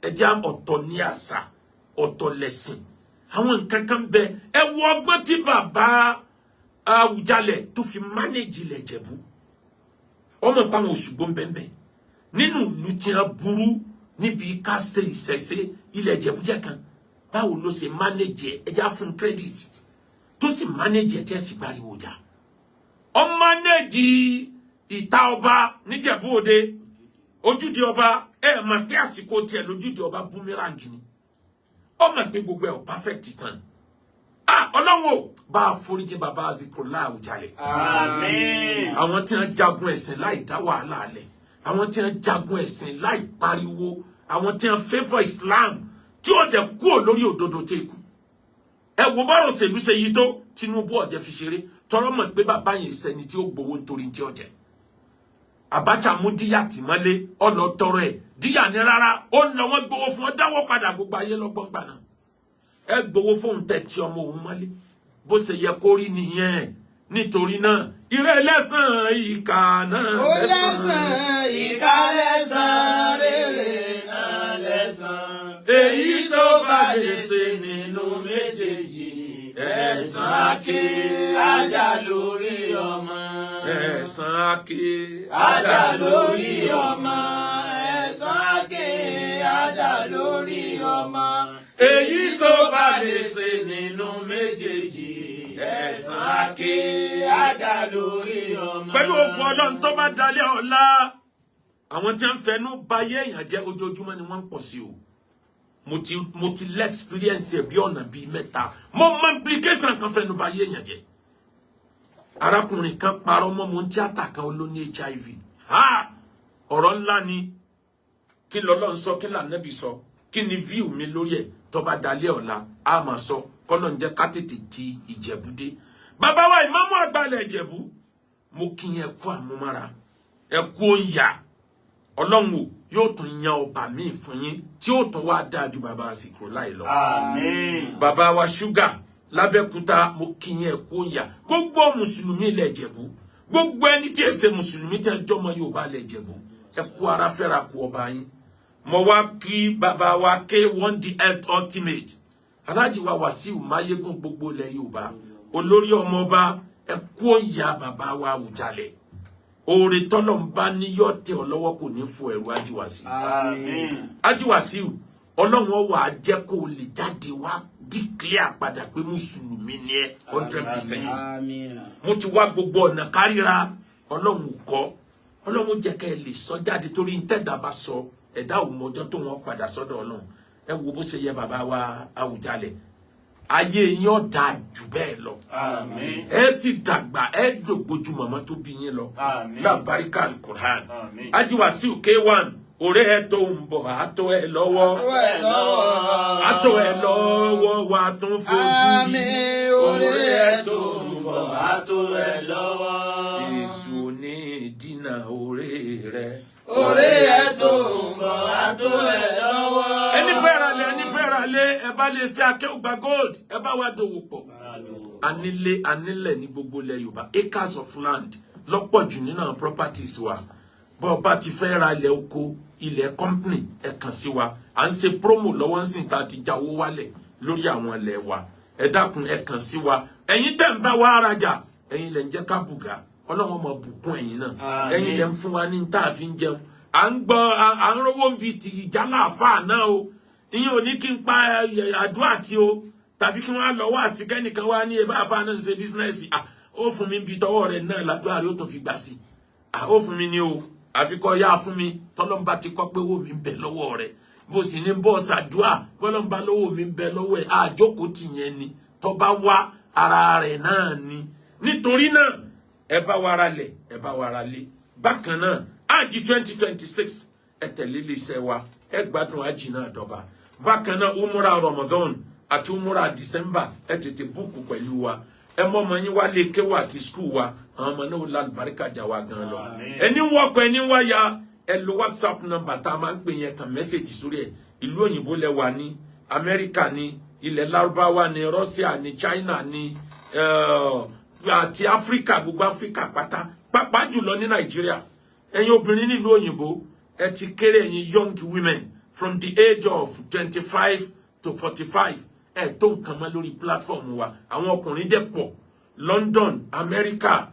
Ẹjẹ́ ọ̀tọ̀ ní àṣà, ọ̀tọ̀ lẹ̀sìn. Àwọn nǹkan kan bẹ, ẹ wo ọgbọ́n tí bàbá Àwùjalẹ̀ tó fi mánéjì ilẹ̀ Ìjẹ̀bú. Ọmọ pa àwọn Òṣùgbó bẹ́ẹ̀ nínú ìlú tí wọ́n burú níbi ká ṣe ìṣẹ̀ṣe ilẹ̀ Ìjẹ̀bú jẹ́ kan. Báwo ló ṣe mánéjì ẹjá fún credit tó sì mánéjì ẹ̀ tí ẹ̀ sì gbariwo jà. Ó mánéjì ìta ọba níjẹ̀bú Òde, ojúde ọba, ẹ mọ̀ pé àsìkò tiẹ̀ lójúde ọba boomerang ni. Ó mọ̀ pé gbogbo ẹ̀ ò perfect tán. Ọlọ́run ò bá a foríjì bàbá Zikrullah Àwùjalẹ̀. Àmín. Àwọn tí wọ́n jagun ẹ̀sìn láì dá wàhálà alẹ̀, àwọn tí wọ́n jagun ẹ̀sìn láì pariwo, àwọn tí wọ́n favour Islam tí ó dẹ̀ kúrò lórí òdodo tó ikú. Ẹ wo bọ́rọ̀ òṣèlú ṣe yí tó Tinubu ọ̀jẹ̀ fi ṣeré tọrọ mọ̀ pé bàbá yẹn sẹni tí ó gbowó nítorí tí ọ̀jẹ̀. Abacha mú díyà tì mọ́lé ọ̀nà tọrọ ẹ̀ díyà ní rárá ó ń lọ wọ́n gbowó fún ọ dáwọ́ padà gbogbo ayé lọ́gbọ́n gbà náà. Ẹ gbowó fóun tẹ̀ tí ọmọ òun mọ́lé bó ṣe yẹ kó rí nìyẹn. Nítorí náà ire lẹ́san ìkà náà lẹ́san ìkà lẹ́san rere náà lẹ́san. Èyí tó bá lè ṣe nínú méjèèjì ẹ̀san àké ajá lórí ọmọ. ẹ̀san àké àdá lórí ọmọ. Ẹ̀san àké àdá lórí ọmọ. èyí tó bá lè ṣe nínú méjèèjì Ẹ̀san àké àdá lórí ọmọ. pẹ̀lú òkú ọlọ́run tó bá dalẹ̀ ọ̀la àwọn tí wọ́n fẹnu bayé èèyàn jẹ́ ojoojúmọ́ ni wọ́n ń pọ̀ sí o mo ti lẹ́ experience ẹ̀ bí ọ̀nà bíi mẹ́ta mo mọ implication kan fẹnu bayé èèyàn jẹ́ arákùnrin kan parọ́ mọ́ mo ń tíátà kan ó ló ní HIV ọ̀rọ̀ ńlá ni kí lọ́lọ́run sọ kí lànàbì sọ kí ni view mi lórí ẹ̀ tó bá dalẹ̀ ọ̀la a máa sọ kọ́lọ̀ ń jẹ́ ká tètè ti Ìjẹ̀bú dé bàbá wa ìmáàmù àgbàlẹ̀ Ìjẹ̀bú mo kí yẹn kú àmúmára ẹ kú òǹyà ọlọ́run o yóò tún yan ọba míì fún yín tí ó tún wá dáa ju bàbá àsìkò láì lọ. Àmín. bàbá wa ṣúgà lábẹ́kúta mo kí yẹn kú òǹyà gbogbo mùsùlùmí ilẹ̀ Ìjẹ̀bú gbogbo ẹni tí èsè mùsùlùmí tí wọ́n jọmọ Yorùbá ilẹ̀ Ìjẹ̀bú ẹ kú ara fẹ́ra kú ọba yín mo wá kí bàbá wa K1 the health ultimate Alhaji wa Wasiu Mayegun gbogbo ilẹ̀ Yorùbá olórí ọmọọba ẹ kú òǹyà bàbá wa Àwùjalẹ̀ oore tọ́lọ̀ ń bá níyọ́ tẹ ọ lọ́wọ́ kò ní fún ẹ̀rù Haji Wasiu. Àmín. Haji Wasiu ọlọ́run wà á jẹ́ kó o lè jáde wá declare padà pé mùsùlùmí ni ẹ 100%. Àmín. mo ti wá gbogbo ọ̀nà kárìíra ọlọ́run kọ́ ọlọ́run jẹ́ kẹ́ ẹ lè sọ jáde torí ń tẹ̀dá bá sọ ẹ̀dá òmòjọ́ tó wọ́n padà sọ́dọ̀ ọlọ́run ẹ wo bó ṣe yẹ bàbá wa Àwùjalẹ̀ ayé yín ó dáa jù bẹ́ẹ̀ lọ. Àmín. ẹ sì dàgbà ẹ dògbójú màmá tó bí yín lọ. Àmín. Lábàríkà Al-Qur'an. Àmín. Haji Wasiu K1 ọ̀rẹ́ ẹ tó ń bọ̀ àtọ́ ẹ lọ́wọ́ àtọ́ ẹ lọ́wọ́ wà tó ń fojú Àmín. Ọ̀rẹ́ ẹ tó ń bọ̀ àtọ́ ẹ lọ́wọ́. Èṣù ní dínà ọ̀rẹ́ rẹ. Ọ̀rẹ́ ẹ tó ń bọ̀ àtọ́ ẹ lọ́wọ́. ẹni fẹ́ ra lé ẹ bá lè ṣe Akeugba Gold ẹ bá wá dòwò pọ̀. anílẹ̀ ní gbogbo ilẹ̀ Yorùbá acres of land lọ́pọ̀ jù nínú àwọn properties wa bọ́ bá ti fẹ́ ra ilẹ̀ oko ilẹ̀ company ẹ kàn sí wa à ń ṣe promo lọ́wọ́ ń sìn tá a ti já owó wálẹ̀ lórí àwọn ilẹ̀ wa ẹ dákun ẹ kàn sí wa ẹ̀yin tẹ́ ń bá wa arajà ẹ̀yin lẹ ń jẹ́ ká bùgà Ọlọ́run ọmọ bùkún ẹ̀yin náà ẹ̀yin lẹ ń fún wa ní tá a fi ń jẹun à ń gbọ́ à ń rówó ń bi ti ìjálá àfáà náà o ìyẹn ò ní kí n pa àdúrà tí o tàbí kí wọ́n á lọ wá sí kẹ́nìkan wá ní ẹbá àfáà náà ń ṣe bísínẹ́sì ó fún mi bí tọwọ́ rẹ̀ náà ládùúrà rẹ̀ ó tún fi gbà sí ó fún mi ní o àfikọ́ yá fún mi tọ́lọ́mbà ti kọ́ pé owó mi ń bẹ lọ́wọ́ rẹ̀ bó sì ní bọ́ ṣàdúrà bọ́lọ́mbà lọ́wọ́ mi ń bẹ lọ́wọ́ ẹ̀ àjókòó tì yẹn ni tó bá wá ara rẹ̀ náà ni nítorí náà ẹ bá wa ra lẹ̀ ẹ bá wa ra lé bákan náà Hajj 2026 ẹ tẹ̀lé iléeṣẹ́ wa ẹ gbádùn Hajj náà dọ́ba bákan náà umura Ramadan àti umura December ẹ tètè búùkù pẹ̀lú wa ẹ mọ ọmọ yín wá lé kéwà àti skul wa àwọn ọmọ náà lálùbáríkà jà wá gan lọ ẹni wọkọ ẹni wáyà ẹ lo WhatsApp number tá a máa ń pè yẹn kan mẹ́sẹ̀gì sórí ẹ̀ ìlú òyìnbó lẹ wà ní Amẹ́ríkà ní ilẹ̀ Lárúbáwá ní Russia ní China ní àti Áfíríkà gbogbo Áfíríkà pàápàá jùlọ ní Nàìjíríà ẹ̀yin obìnrin nílùú òyìnbó ẹ ti kéré ẹ̀yin young women from the age of 25 to 45 ẹ tó nǹkan mọ́ lórí platform wa àwọn ọkùnrin dẹ̀ pọ̀ London America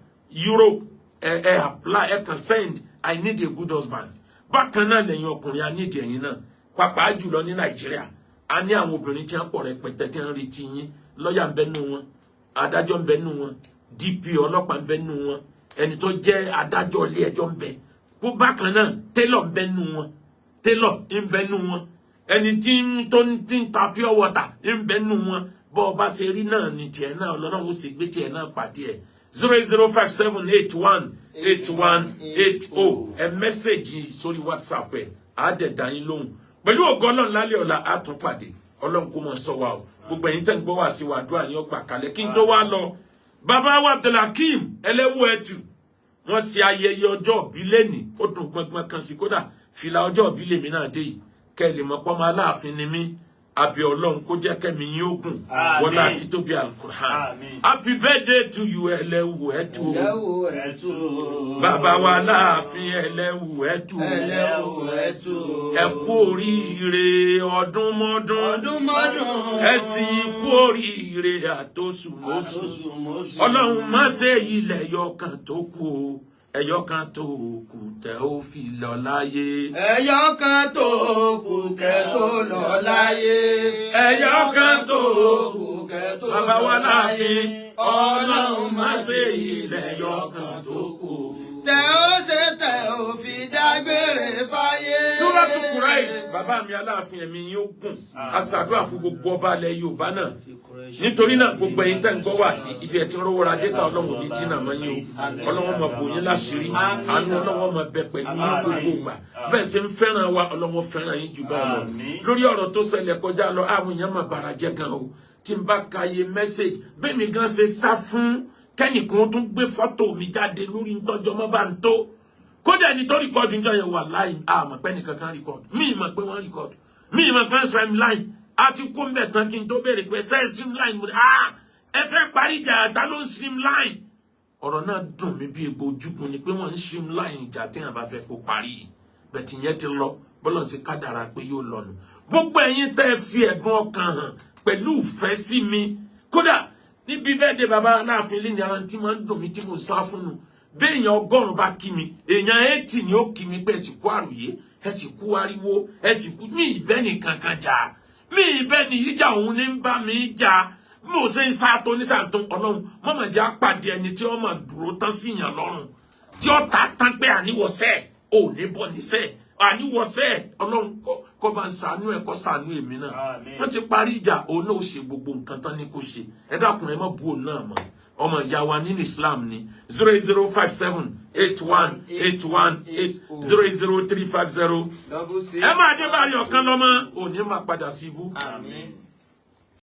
Europe ẹ apply ẹ can send I need a good husband bákan náà lẹ́yìn ọkùnrin a need ẹ̀yin náà pàápàá jùlọ ní Nàìjíríà a ní àwọn obìnrin tí wọ́n pọ̀ rẹpẹtẹ tí wọ́n retí yín lọ́ọ̀yà ń bẹ nù wọn adájọ́ ń bẹ nù wọn DP ọlọ́pàá ń bẹ nù wọn ẹni tó jẹ́ adájọ́ ilé ẹjọ́ ń bẹ bó bákan náà tailor ń bẹ nù wọn tailor ń bẹ nù wọn ẹni tí ń ta pure water ń bẹ nù wọn bọ́ ọ bá ṣe rí náà ní tiẹ̀ náà ọlọ́run ó sì gbé tiẹ̀ náà pàdé ẹ̀ 08057818180 ẹ mẹ́sẹ̀gì sórí WhatsApp ẹ̀ àádẹ́dá yín lóhùn pẹ̀lú ògo Ọlọ́run lálẹ́ ọ̀la àtúnpàdé Ọlọ́run kó mọ̀ sọ wa o gbogbo ẹ̀yin tẹ́ ń gbọ́ wá sí wa àdúrà yín ọgbà kalẹ̀ kí n tó wá lọ bàbá wa Abdulhakeem ẹlẹ́wọ̀ ẹ̀tù wọ́n ṣe ayẹyẹ ọjọ́ òbí lẹ́nìí ó dùn gbọ́ngbọ́n kan sí kódà fìlà ọjọ́ òbí lèmi náà dé yìí kẹ́ ẹ lè mọ̀ pọ́nmọ́ Aláàfin ni mí àbí Ọlọ́run kó jẹ́ kẹ́mi yín ogun wọlá àti tóbi Al-Qur'an. Happy birthday to you Ẹlẹ́wù Ẹ̀tù. Bàbá wa Láàfin Ẹlẹ́wù Ẹ̀tù. Ẹ kú oríire ọdún mọ́dún. Ẹ sì kú oríire àtòsùmọ́sù. Ọlọ́run má ṣe ilẹ̀ yọkan tó kù o. Ẹyọkan tó kù tẹ́ ó fi lọ láyé. Ẹyọkan tó kù kẹ́ tó lọ láyé. Ẹyọkan tó kù kẹ́ tó lọ láyé. Bàbá wa Láàfin Ọlọ́run má ṣe ilẹ̀ yọkan tó kù. Tẹ́ ó ṣe tẹ́ ó fi dágbére fáyé. Súrátù Quraish, bàbá mi Aláàfin ẹ̀mí yóò gùn. A ṣàdúrà fún gbogbo ọba ilẹ̀ Yorùbá náà. Nítorí náà gbogbo ẹ̀yin tẹ́ ń gbọ́ wá sí ibi ẹ̀ tí ń rówó ra dé ká Ọlọ́run ní jìnnà mọ́ yín o. Ọlọ́run máa bò yín láṣìírí. Àánú Ọlọ́run máa bẹ pẹ̀lú yín gbogbo ìgbà. Bẹ́ẹ̀ ṣe ń fẹ́ràn wa Ọlọ́run fẹ́ràn yín jù bẹ́ẹ̀ lọ. Lórí ọ̀rọ̀ tó ṣẹlẹ̀ kọjá lọ, àwọn èèyàn máa bàrà jẹ́ gan o. Tí n bá ka iye mẹ́sẹ̀gì, bẹ́ẹ̀ mi gan ṣe sá fún kẹ́nìkan tún gbé fọ́tò mi jáde lórí ntọ́jọ́ mọ́ bá ń tó. Kódà ẹni tó rìkọ́dù ń jọ yẹn wà láì àmọ̀ pé nìkan kan rìkọ́dù. Mí mọ̀ pé wọ́n rìkọ́dù. Mí mọ̀ pé streamline. A ti kó mbẹ̀ tán kí n tó béèrè pé ṣé streamline mo ní ẹ fẹ́ parí ìjà ta ló ń streamline. Ọ̀rọ̀ náà dùn mí bí egbò ojúkun ni pé wọ́n ń streamline ìjà téèyàn bá fẹ́ kó parí. Bẹ̀tì yẹn ti lọ bọ́lọ̀ sí kádàrá pé yóò lọ nù. Gbogbo ẹ̀yin tẹ́ ẹ fi ẹ̀dùn ọkàn hàn pẹ̀lú ìfẹ́ sí mi. Kódà níbi bẹ́ẹ̀ de bàbá Aláàfin lé ní ara tí máa ń dùn mí tí mo sá fún un. Béèyàn 100 bá kí mi, èèyàn 80 ni ó kí mi pé ẹ sì kú àròyé, ẹ sì kú ariwo, ẹ sì kú mí ìbẹ́ni kankan jà. Mí ìbẹ́ni ìjà òun ní ń bá mi jà. Mo ṣe ń sá tó ní sàtún Ọlọ́run, mọ́mọ̀ jẹ́ àpàdé ẹni tí ó máa dúró tán sí yàn lọ́rùn. Tí ó ta tán pé àníwọ̀sẹ̀, ò ní bọ̀ níṣẹ́, àníwọ̀sẹ̀ Ọlọ́run kó bá ń ṣàánú ẹ̀ kó ṣàánú èmi náà. Wọ́n ti parí ìjà, òun náà ó ṣe gbogbo nǹkan tán ní kó ṣe. Ẹ dákun ẹ má bú òun náà mọ́. Ọmọ ìyá wa nínú Islam ni 080578181800350. Ẹ máa dé bá rí ọ̀kan lọ́mọ òní máa padà sí ibú.